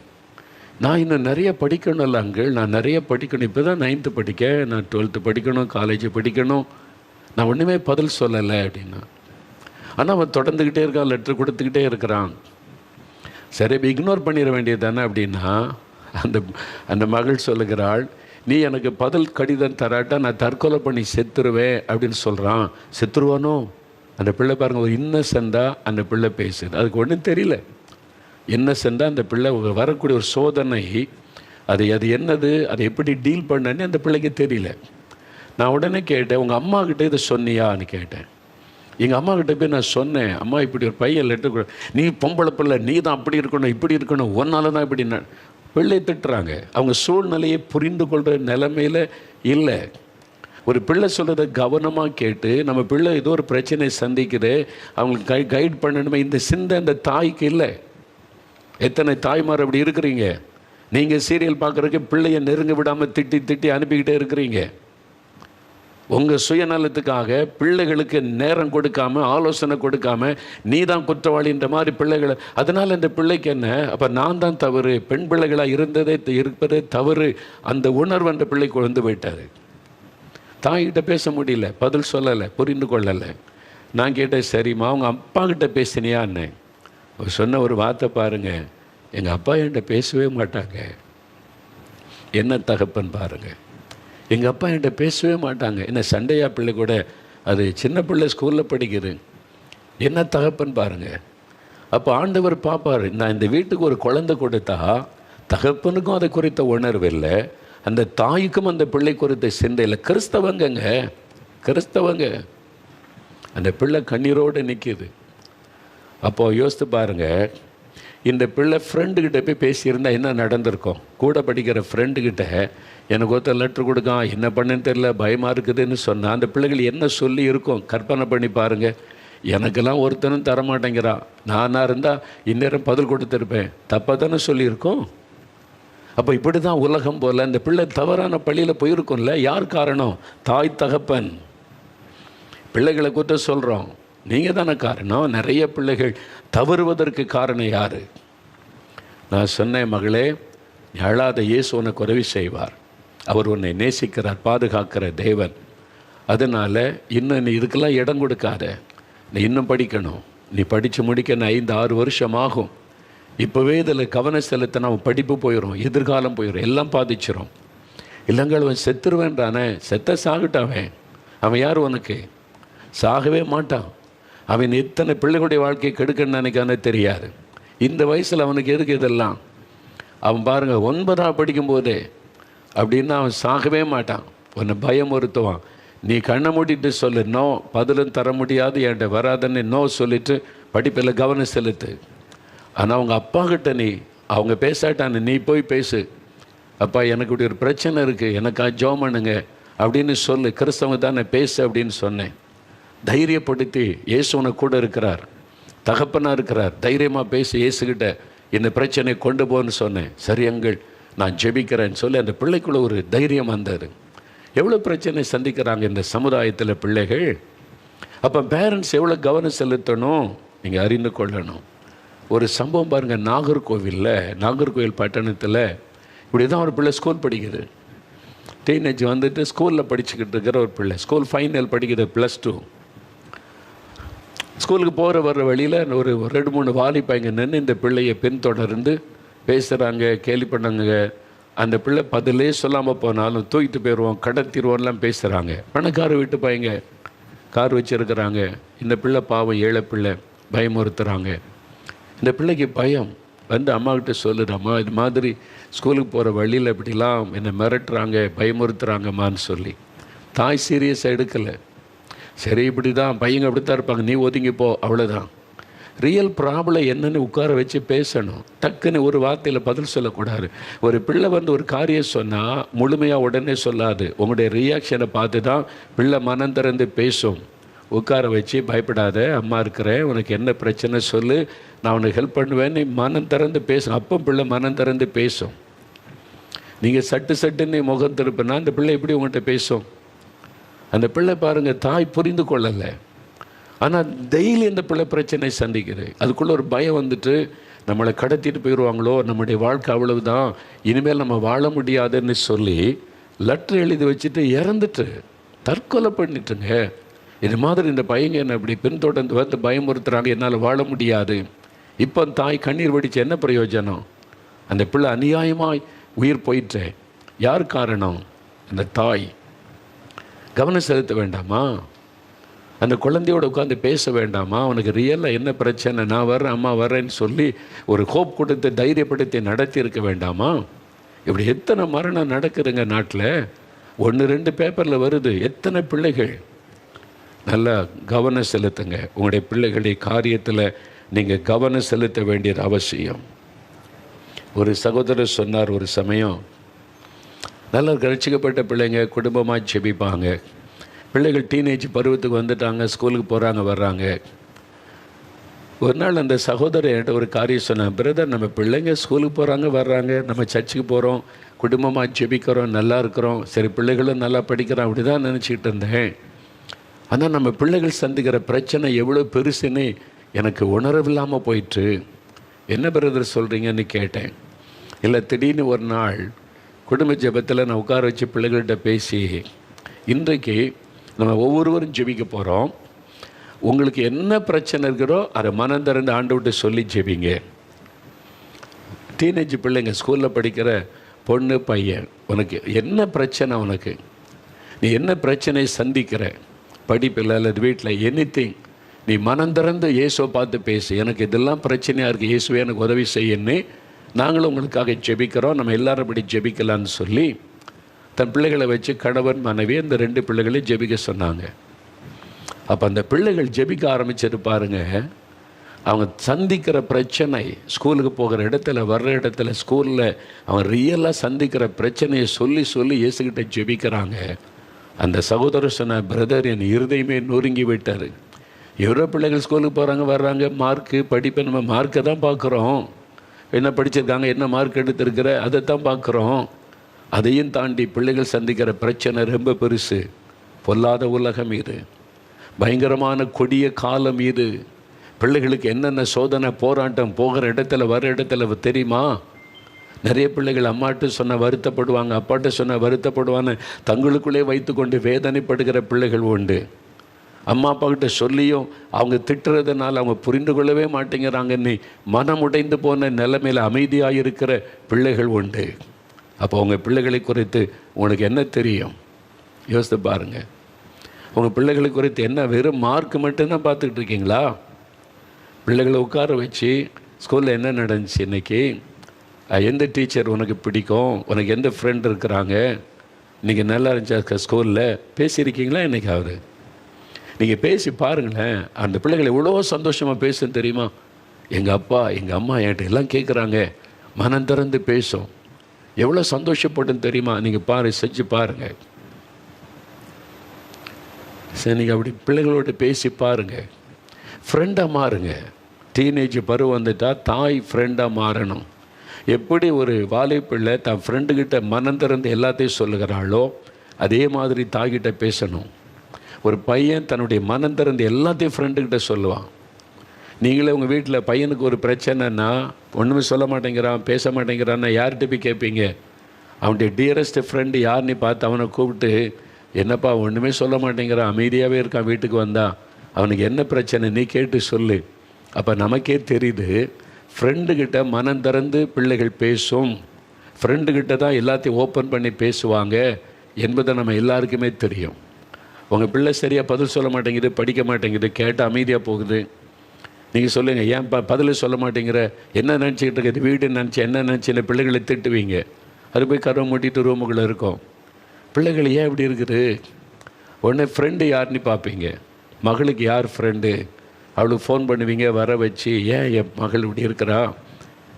நான் இன்னும் நிறைய படிக்கணும்ல அங்கிள், நான் நிறைய படிக்கணும், இப்போ தான் 9th படிக்க, நான் 12th படிக்கணும், காலேஜ் படிக்கணும், நான் ஒன்றுமே பதில் சொல்லலை அப்படின்னா. ஆனால் அவன் தொடர்ந்துக்கிட்டே இருக்கான், லெட்ரு கொடுத்துக்கிட்டே இருக்கிறான். சரி இக்னோர் பண்ணிட வேண்டியது தானே அப்படின்னா, அந்த மகள் சொல்லுகிறாள், நீ எனக்கு பதில் கடிதம் தராட்டா நான் தற்கொலை பண்ணி செத்துருவேன் அப்படின்னு சொல்கிறான். செத்துருவானோ? அந்த பிள்ளை பாருங்கள், ஒரு இன்னசென்ட்டாக அந்த பிள்ளை பேசுது. அதுக்கு ஒன்றும் தெரியல. இன்னசென்ட்டாக அந்த பிள்ளை வரக்கூடிய ஒரு சோதனை, அது என்னது, அதை எப்படி டீல் பண்ணன்னு அந்த பிள்ளைக்கு தெரியல. நான் உடனே கேட்டேன், உங்கள் அம்மாக்கிட்ட இதை சொன்னியான்னு கேட்டேன். எங்கள் அம்மா கிட்ட போய் நான் சொன்னேன், அம்மா இப்படி ஒரு பையன் லெட்டர், நீ பொம்பளை பிள்ளை, நீ தான் அப்படி இருக்கணும் இப்படி இருக்கணும், ஒன்னால தான் இப்படி. பிள்ளை திட்டுறாங்க, அவங்க சூழ்நிலையை புரிந்து கொள்கிற நிலைமையில் இல்லை. ஒரு பிள்ளை சொல்கிறத கவனமாக கேட்டு, நம்ம பிள்ளை ஏதோ ஒரு பிரச்சனை சந்திக்குது, அவங்களுக்கு கைட் பண்ணணுமே, இந்த சிந்தை அந்த தாய்க்கு இல்லை. எத்தனை தாய்மார் அப்படி இருக்கிறீங்க? நீங்கள் சீரியல் பார்க்குறதுக்கு பிள்ளையை நெருங்க விடாமல் திட்டி திட்டி அனுப்பிக்கிட்டே இருக்கிறீங்க. உங்கள் சுயநலத்துக்காக பிள்ளைகளுக்கு நேரம் கொடுக்காம, ஆலோசனை கொடுக்காம, நீ தான் குற்றவாளின்ற மாதிரி பிள்ளைகளை. அதனால் இந்த பிள்ளைக்கு என்ன, அப்போ நான் தான் தவறு, பெண் பிள்ளைகளாக இருப்பதே தவறு, அந்த உணர்வு அந்த பிள்ளைக்கு வந்து போயிட்டார். தாய்கிட்ட பேச முடியல, பதில் சொல்லலை, புரிந்து கொள்ளலை. நான் கேட்டேன், சரிம்மா அவங்க அப்பா கிட்ட பேசினியான்னு. அவர் சொன்ன ஒரு வார்த்தை பாருங்கள், எங்கள் அப்பா என்கிட்ட பேசவே மாட்டாங்க. என்ன தகப்பன் பாருங்கள், எங்கள் அப்பா என்கிட்ட பேசவே மாட்டாங்க. என்ன சண்டையா பிள்ளை கூட, அது சின்ன பிள்ளை ஸ்கூலில் படிக்குது. என்ன தகப்பன் பாருங்கள். அப்போ ஆண்டவர் பார்ப்பார், நான் இந்த வீட்டுக்கு ஒரு குழந்தை கொடுத்தா தகப்பனுக்கும் அதை குறித்த உணர்வு இல்லை, அந்த தாய்க்கும் அந்த பிள்ளை குறித்த சிந்தை இல்லை. கிறிஸ்தவங்க அந்த பிள்ளை கண்ணீரோடு நிற்கிது. அப்போது யோசித்து பாருங்கள், இந்த பிள்ளை ஃப்ரெண்டுக்கிட்ட போய் பேசியிருந்தால் என்ன நடந்திருக்கும்? கூட படிக்கிற ஃப்ரெண்டுக்கிட்ட எனக்கு ஒருத்தர் லெட்ரு கொடுக்கான், என்ன பண்ணுன்னு தெரியல, பயமாக இருக்குதுன்னு சொன்னால் அந்த பிள்ளைகள் என்ன சொல்லி இருக்கும்? கற்பனை பண்ணி பாருங்கள். எனக்கெல்லாம் ஒருத்தனும் தரமாட்டேங்கிறான், நானாக இருந்தால் இந்நேரம் பதில் கொடுத்துருப்பேன், தப்பாக தானே சொல்லியிருக்கோம். அப்போ இப்படி தான் உலகம் போல் அந்த பிள்ளை தவறான பள்ளியில் போயிருக்கும்ல. யார் காரணம்? தாய் தகப்பன். பிள்ளைகளை குற்றம் சொல்கிறோம், நீங்கள் தானே காரணம். நிறைய பிள்ளைகள் தவறுவதற்கு காரணம் யார்? நான் சொன்னேன், மகளே, நீ அழாத, இயேசு உனக்கு உதவி செய்வார். அவர் உன்னை நேசிக்கிறார், பாதுகாக்கிற தேவன். அதனால் இன்னும் நீ இதுக்கெல்லாம் இடம் கொடுக்காத. நீ இன்னும் படிக்கணும். நீ படித்து முடிக்க 5-6 வருஷம் ஆகும். இப்போவே இதில் கவனம் செலுத்தினா அவன் படிப்பு போயிடும், எதிர்காலம் போயிடும், எல்லாம் பாதிச்சிடும். இல்லைங்கள் அவன் செத்துருவேன்றானே, செத்த சாகட்டாவன். அவன் யார் உனக்கு? சாகவே மாட்டான். அவன் எத்தனை பிள்ளைகளுடைய வாழ்க்கையை கெடுக்கன்னு நினைக்கானே தெரியாது. இந்த வயசில் அவனுக்கு எதுக்கு இதெல்லாம்? அவன் பாருங்கள், 9ஆம் படிக்கும்போதே அப்படின்னா அவன் சாகவே மாட்டான். உன்னை பயமுறுத்துவான். நீ கண்ணை மூடிட்டு சொல்லு, நோ, பதிலும் தர முடியாது, என்கிட்ட வராதன்னு நோ சொல்லிவிட்டு படிப்பில் கவனம் செலுத்து. ஆனால் அவங்க அப்பா கிட்ட அவங்க பேசாட்டான்னு நீ போய் பேசு. அப்பா, எனக்கு இப்படி ஒரு பிரச்சனை இருக்குது, எனக்கா ஜெபம் பண்ணுங்க அப்படின்னு சொல்லு. கிறிஸ்தவங்க தானே, பேசு அப்படின்னு சொன்னேன். தைரியப்படுத்தி, இயேசு உனக்கு கூட இருக்கிறார், தகப்பனாக இருக்கிறார், தைரியமாக பேசி இயேசுக்கிட்ட இந்த பிரச்சனையை கொண்டு போன்னு சொன்னேன். சரி அங்கிள், நான் ஜெபிக்கிறேன்னு சொல்லி அந்த பிள்ளைக்குள்ளே ஒரு தைரியம் வந்தது. எவ்வளோ பிரச்சனை சந்திக்கிறாங்க இந்த சமுதாயத்தில் பிள்ளைகள். அப்போ பேரண்ட்ஸ் எவ்வளோ கவனம் செலுத்தணும் நீங்கள் அறிந்து கொள்ளணும். ஒரு சம்பவம் பாருங்கள், நாகர்கோவில் பட்டணத்தில் இப்படி தான் ஒரு பிள்ளை ஸ்கூல் படிக்குது. டீனேஜ் வந்துட்டு ஸ்கூலில் படிச்சுக்கிட்டு இருக்கிற ஒரு பிள்ளை, ஸ்கூல் ஃபைனல் படிக்குது, +2. ஸ்கூலுக்கு வர்ற வழியில் ஒரு 2-3 வாலிப்பாங்க நின்று இந்த பிள்ளையை பின்தொடர்ந்து பேசுகிறாங்க, கேலி பண்ணாங்க. அந்த பிள்ளை பதிலே சொல்லாமல் போனாலும் தூக்கிட்டு போயிடுவோம், கடத்திடுவோம்லாம் பேசுகிறாங்க. பணக்கார வீட்டு பையங்க, கார் வச்சுருக்கிறாங்க. இந்த பிள்ளை பாவம், ஏழை பிள்ளை, பயமுறுத்துகிறாங்க. இந்த பிள்ளைக்கு பயம் வந்து அம்மாக்கிட்ட சொல்லுறம்மா, இது மாதிரி ஸ்கூலுக்கு போகிற வழியில் இப்படிலாம் என்னை மிரட்டுறாங்க, பயமுறுத்துகிறாங்கம்மான்னு சொல்லி. தாய் சீரியஸாக எடுக்கலை. சரி, இப்படி தான் பையங்க அப்படி தான் இருப்பாங்க, நீ ஒதுங்கிப்போ, அவ்வளோதான். ரியல் ப்ராப்ளம் என்னன்னு உட்கார வச்சு பேசணும். டக்குன்னு ஒரு வார்த்தையில் பதில் சொல்லக்கூடாது. ஒரு பிள்ளை வந்து ஒரு காரியம் சொன்னால் முழுமையாக உடனே சொல்லாது. உங்களுடைய ரியாக்ஷனை பார்த்து தான் பிள்ளை மனம் திறந்து பேசும். உட்கார வச்சு, பயப்படாத, அம்மா இருக்கிறேன், உனக்கு என்ன பிரச்சனை சொல்லு, நான் உனக்கு ஹெல்ப் பண்ணுவேன், நீ மனம் திறந்து பேசும். அப்போ பிள்ளை மனம் திறந்து பேசும். நீங்கள் சட்டுன்னு முகம் திருப்பினா அந்த பிள்ளை எப்படி உங்கள்கிட்ட பேசும்? அந்த பிள்ளை பாருங்கள், தாய் புரிந்து கொள்ளலை. ஆனால் டெய்லி இந்த பிள்ளை பிரச்சனை சந்திக்குது. அதுக்குள்ளே ஒரு பயம் வந்துட்டு, நம்மளை கடத்திட்டு போயிடுவாங்களோ, நம்முடைய வாழ்க்கை அவ்வளவுதான், இனிமேல் நம்ம வாழ முடியாதுன்னு சொல்லி லெட்டர் எழுதி வச்சுட்டு இறந்துட்டு தற்கொலை பண்ணிட்டுங்க. இது மாதிரி இந்த பையங்க என்ன இப்படி பின்தொடர்ந்து வந்து பயமுறுத்துறாங்க, என்னால் வாழ முடியாது. இப்போ தாய் கண்ணீர் வடித்து என்ன பிரயோஜனம்? அந்த பிள்ளை அநியாயமாய் உயிர் போயிட்டு. யார் காரணம்? அந்த தாய். கவனம் செலுத்த வேண்டாமா? அந்த குழந்தையோட உட்காந்து பேச வேண்டாமா? அவனுக்கு ரியலாக என்ன பிரச்சனை, நான் வர்றேன், அம்மா வர்றேன்னு சொல்லி ஒரு ஹோப் கொடுத்து தைரியப்படுத்தி நடத்தி இருக்க வேண்டாமா? இப்படி எத்தனை மரணம் நடக்குதுங்க நாட்டில். 1-2 பேப்பரில் வருது. எத்தனை பிள்ளைகள். நல்லா கவனம் செலுத்துங்க. உங்களுடைய பிள்ளைகளுடைய காரியத்தில் நீங்கள் கவனம் செலுத்த வேண்டியது அவசியம். ஒரு சகோதரர் சொன்னார், ஒரு சமயம் நல்லா ரட்சிக்கப்பட்ட பிள்ளைங்க குடும்பமாக ஜெபிப்பாங்க. பிள்ளைகள் டீனேஜ் பருவத்துக்கு வந்துட்டாங்க, ஸ்கூலுக்கு போகிறாங்க, வர்றாங்க. ஒரு நாள் அந்த சகோதரர் என்கிட்ட ஒரு காரியம் சொன்னேன், பிரதர், நம்ம பிள்ளைங்க ஸ்கூலுக்கு போகிறாங்க, வர்றாங்க, நம்ம சர்ச்சுக்கு போகிறோம், குடும்பமாக ஜெபிக்கிறோம், நல்லா இருக்கிறோம், சரி பிள்ளைகளும் நல்லா படிக்கிறோம், அப்படி தான் நினச்சிக்கிட்டு இருந்தேன். ஆனால் நம்ம பிள்ளைகள் சந்திக்கிற பிரச்சனை எவ்வளோ பெருசுன்னு எனக்கு உணரவில்லாமல் போயிட்டு. என்ன பிரதர் சொல்கிறீங்கன்னு கேட்டேன். இல்லை, திடீர்னு ஒரு நாள் குடும்ப ஜெபத்தில் நான் உட்கார வச்சு பிள்ளைகள்கிட்ட பேசி, இன்றைக்கு நம்ம ஒவ்வொருவரும் ஜெபிக்க போகிறோம், உங்களுக்கு என்ன பிரச்சனை இருக்கிறோ அதை மனம் திறந்து ஆண்டவர்கிட்ட சொல்லி ஜெபிங்க. டீனேஜ் பிள்ளைங்க, ஸ்கூலில் படிக்கிற பொண்ணு பையன், உனக்கு என்ன பிரச்சனை, உனக்கு நீ என்ன பிரச்சனையை சந்திக்கிற, படிப்பில் அல்லது வீட்டில், எனிதிங், நீ மனம் திறந்து இயேசுவை பார்த்து பேசு. எனக்கு இதெல்லாம் பிரச்சனையாக இருக்குது, இயேசுவே எனக்கு உதவி செய்யன்னு நாங்களும் உங்களுக்காக ஜெபிக்கிறோம், நம்ம எல்லாரும் அப்படி ஜெபிக்கலான்னு சொல்லி தன் பிள்ளைகளை வச்சு கணவன் மனைவி அந்த 2 பிள்ளைகளையும் ஜெபிக்க சொன்னாங்க. அப்போ அந்த பிள்ளைகள் ஜெபிக்க ஆரம்பிச்சது பாருங்கள். அவங்க சந்திக்கிற பிரச்சனை, ஸ்கூலுக்கு போகிற இடத்துல, வர்ற இடத்துல, ஸ்கூலில் அவங்க ரியலாக சந்திக்கிற பிரச்சனையை சொல்லி சொல்லி இயேசுகிட்ட ஜெபிக்கிறாங்க. அந்த சகோதரர் சொன்ன, பிரதர், என் இருதயமே நொறுங்கி விட்டார். எவ்வளோ பிள்ளைகள் ஸ்கூலுக்கு போகிறாங்க, வர்றாங்க, மார்க்கு, படிப்பை நம்ம மார்க்கை தான் பார்க்குறோம், என்ன படிச்சிருக்காங்க, என்ன மார்க் எடுத்திருக்கிற, அதை தான் பார்க்குறோம். அதையும் தாண்டி பிள்ளைகள் சந்திக்கிற பிரச்சனை ரொம்ப பெருசு. பொல்லாத உலகம் இது, பயங்கரமான கொடிய காலம் இது. பிள்ளைகளுக்கு என்னென்ன சோதனை போராட்டம் போகிற இடத்துல வர இடத்துல தெரியுமா? நிறைய பிள்ளைகள் அம்மாட்ட சொன்ன வருத்தப்படுவாங்க, அப்பாட்ட சொன்ன வருத்தப்படுவான்னு தங்களுக்குள்ளே வைத்து கொண்டு வேதனைப்படுகிற பிள்ளைகள் உண்டு. அம்மா அப்பாக்கிட்ட சொல்லியும் அவங்க திட்டுறதுனால அவங்க புரிந்து கொள்ளவே மாட்டேங்கிறாங்கன்னு மனம் உடைந்து போன நிலைமையில் அமைதியாக இருக்கிற பிள்ளைகள் உண்டு. அப்போ உங்கள் பிள்ளைகளை குறித்து உங்களுக்கு என்ன தெரியும்? யோசித்து பாருங்கள். உங்கள் பிள்ளைகளை குறித்து என்ன வெறும் மார்க் மட்டும்தான் பார்த்துக்கிட்டு இருக்கீங்களா? பிள்ளைகளை உட்கார வச்சு ஸ்கூலில் என்ன நடந்துச்சு இன்றைக்கி, எந்த டீச்சர் உனக்கு பிடிக்கும், உனக்கு எந்த ஃப்ரெண்ட் இருக்கிறாங்க, இன்றைக்கி நல்லா இருந்துச்சா ஸ்கூலில் பேசியிருக்கீங்களா? என்னைக்காவது நீங்கள் பேசி பாருங்களேன். அந்த பிள்ளைகள் எவ்வளோ சந்தோஷமாக பேசுன்னு தெரியுமா? எங்கள் அப்பா எங்கள் அம்மா என்கிட்ட எல்லாம் கேட்குறாங்க, மனம் திறந்து பேசும். எவ்வளோ சந்தோஷப்பட்டுன்னு தெரியுமா? நீங்கள் செஞ்சு பாருங்கள். சரி, நீங்கள் அப்படி பிள்ளைகளோடு பேசி பாருங்கள். ஃப்ரெண்டாக மாறுங்க. டீனேஜ் பருவம் வந்துட்டால் தாய் ஃப்ரெண்டாக மாறணும். எப்படி ஒரு வாலிப்பிள்ளை தான் ஃப்ரெண்டுக்கிட்ட மனம் திறந்து எல்லாத்தையும் சொல்லுகிறாளோ அதே மாதிரி தாய்கிட்ட பேசணும். ஒரு பையன் தன்னுடைய மனம் திறந்து எல்லாத்தையும் ஃப்ரெண்டுக்கிட்ட சொல்லுவான். நீங்களே உங்கள் வீட்டில் பையனுக்கு ஒரு பிரச்சனைன்னா ஒன்றுமே சொல்ல மாட்டேங்கிறான், பேச மாட்டேங்கிறான்னா யார்கிட்ட போய் கேட்பீங்க? அவனுடைய டியரஸ்ட் ஃப்ரெண்டு யாருன்னு பார்த்து அவனை கூப்பிட்டு, என்னப்பா ஒன்றுமே சொல்ல மாட்டேங்கிறான், அமைதியாகவே இருக்கான், வீட்டுக்கு வந்தான், அவனுக்கு என்ன பிரச்சனை நீ கேட்டு சொல்லு. அப்போ நமக்கே தெரியுது, ஃப்ரெண்டுக்கிட்ட மனம் திறந்து பிள்ளைகள் பேசும், ஃப்ரெண்டுக்கிட்ட தான் எல்லாத்தையும் ஓப்பன் பண்ணி பேசுவாங்க என்பதை நம்ம எல்லாருக்குமே தெரியும். உங்கள் பிள்ளை சரியாக பதில் சொல்ல மாட்டேங்குது, படிக்க மாட்டேங்குது, கேட்டு அமைதியாக போகுது. நீங்கள் சொல்லுங்கள், ஏன் பதில் சொல்ல மாட்டேங்கிற, என்ன நினச்சிக்கிட்டு இருக்குது, வீடு நினச்சி என்ன நினச்சின்னு பிள்ளைகளை திட்டுவீங்க. அது போய் கருவை மூட்டிட்டு ரூமுக்குள்ளே இருக்கும். பிள்ளைகள் ஏன் இப்படி இருக்குது? உடனே ஃப்ரெண்டு யாருன்னு பார்ப்பீங்க. மகளுக்கு யார் ஃப்ரெண்டு, அவளுக்கு ஃபோன் பண்ணுவீங்க, வர வச்சு, ஏன் என் மகள் இப்படி இருக்கிறா,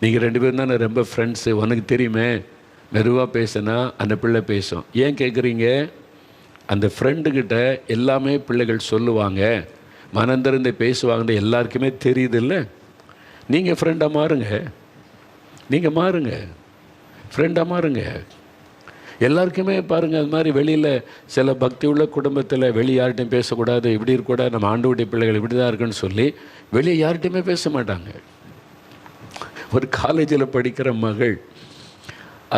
நீங்கள் 2 பேரும் தானே ரொம்ப ஃப்ரெண்ட்ஸு, உனக்கு தெரியுமே, மெதுவாக பேசுனா அந்த பிள்ளை பேசும். ஏன் கேட்குறீங்க? அந்த ஃப்ரெண்டுக்கிட்ட எல்லாமே பிள்ளைகள் சொல்லுவாங்க, மனந்திறந்து பேசுவாங்கன்னு எல்லாருக்குமே தெரியுது இல்லை? நீங்கள் ஃப்ரெண்டாக மாறுங்க. நீங்கள் மாறுங்க, ஃப்ரெண்டாக மாறுங்க. எல்லாருக்குமே பாருங்கள், அது மாதிரி வெளியில் சில பக்தி உள்ள குடும்பத்தில் வெளியே யார்கிட்டையும் பேசக்கூடாது, இப்படி இருக்கக்கூடாது, நம்ம ஆண்டவருடைய பிள்ளைகள் இப்படி தான் இருக்குன்னு சொல்லி வெளியே யார்கிட்டையுமே பேச மாட்டாங்க. ஒரு காலேஜில் படிக்கிற மகள்,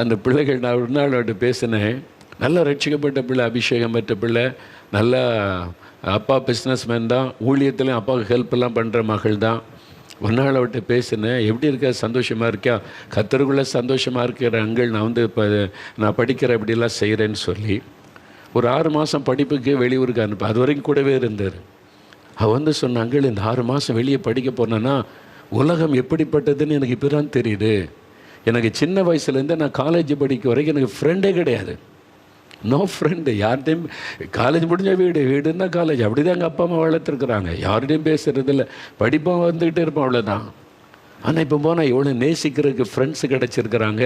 அந்த பிள்ளைகள், நான் ஒரு நாள் அவர்கிட்ட பேசினேன், நல்லா ரட்சிக்கப்பட்ட பிள்ளை, அபிஷேகம் பெற்ற பிள்ளை, நல்லா அப்பா பிஸ்னஸ்மேன் தான், ஊழியத்துலேயும் அப்பாவுக்கு ஹெல்ப்லாம் பண்ணுற மகள் தான். ஒரு நாள் அவர்கிட்ட பேசினேன், எப்படி இருக்கா, சந்தோஷமாக இருக்கியா, கத்தருக்குள்ளே சந்தோஷமாக இருக்கிற அங்கிள், நான் வந்து இப்போ நான் படிக்கிற இப்படிலாம் செய்கிறேன்னு சொல்லி ஒரு 6 மாதம் படிப்புக்கு வெளியூருக்கு அனுப்ப, அது வரைக்கும் கூடவே இருந்தார். அவள் வந்து சொன்ன, அங்கிள் இந்த 6 மாதம் வெளியே படிக்க போனேன்னா உலகம் எப்படிப்பட்டதுன்னு எனக்கு இப்போ தான் தெரியுது. எனக்கு சின்ன வயசுலேருந்து நான் காலேஜ் படிக்க வரைக்கும் எனக்கு ஃப்ரெண்டே கிடையாது, நோ ஃப்ரெண்டு. யார்கிட்டையும் காலேஜ் முடிஞ்ச வீடுன்னா காலேஜ், அப்படி தான் எங்கள் அப்பா அம்மா வளர்த்துருக்குறாங்க. யார்கிட்டையும் பேசுகிறது இல்லை, படிப்பாக வந்துக்கிட்டே இருப்போம், அவ்வளோதான். ஆனால் இப்போ போனால் எவ்வளோ நேசிக்கிறதுக்கு ஃப்ரெண்ட்ஸு கிடச்சிருக்கிறாங்க.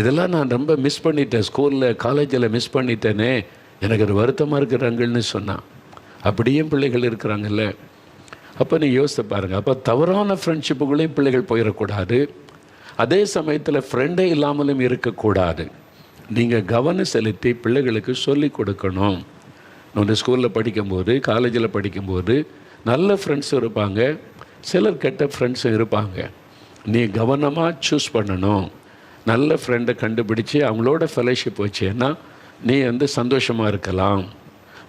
இதெல்லாம் நான் ரொம்ப மிஸ் பண்ணிட்டேன், ஸ்கூலில் காலேஜில் மிஸ் பண்ணிட்டேனே, எனக்கு ஒரு வருத்தமாக இருக்கிறாங்கன்னு சொன்னான். அப்படியும் பிள்ளைகள் இருக்கிறாங்கல்ல. அப்போ நீங்கள் யோசித்து பாருங்கள். அப்போ தவறான ஃப்ரெண்ட்ஷிப்புகளையும் பிள்ளைகள் போயிடக்கூடாது, அதே சமயத்தில் ஃப்ரெண்டே இல்லாமலும் இருக்கக்கூடாது. நீங்கள் கவனம் செலுத்தி பிள்ளைகளுக்கு சொல்லி கொடுக்கணும். நம்ம ஸ்கூலில் படிக்கும்போது, காலேஜில் படிக்கும்போது நல்ல ஃப்ரெண்ட்ஸும் இருப்பாங்க, சிலர் கெட்ட ஃப்ரெண்ட்ஸும் இருப்பாங்க. நீ கவனமாக சூஸ் பண்ணணும். நல்ல ஃப்ரெண்டை கண்டுபிடிச்சி அவங்களோட ஃபெலோஷிப் வச்சேன்னா நீ வந்து சந்தோஷமாக இருக்கலாம்.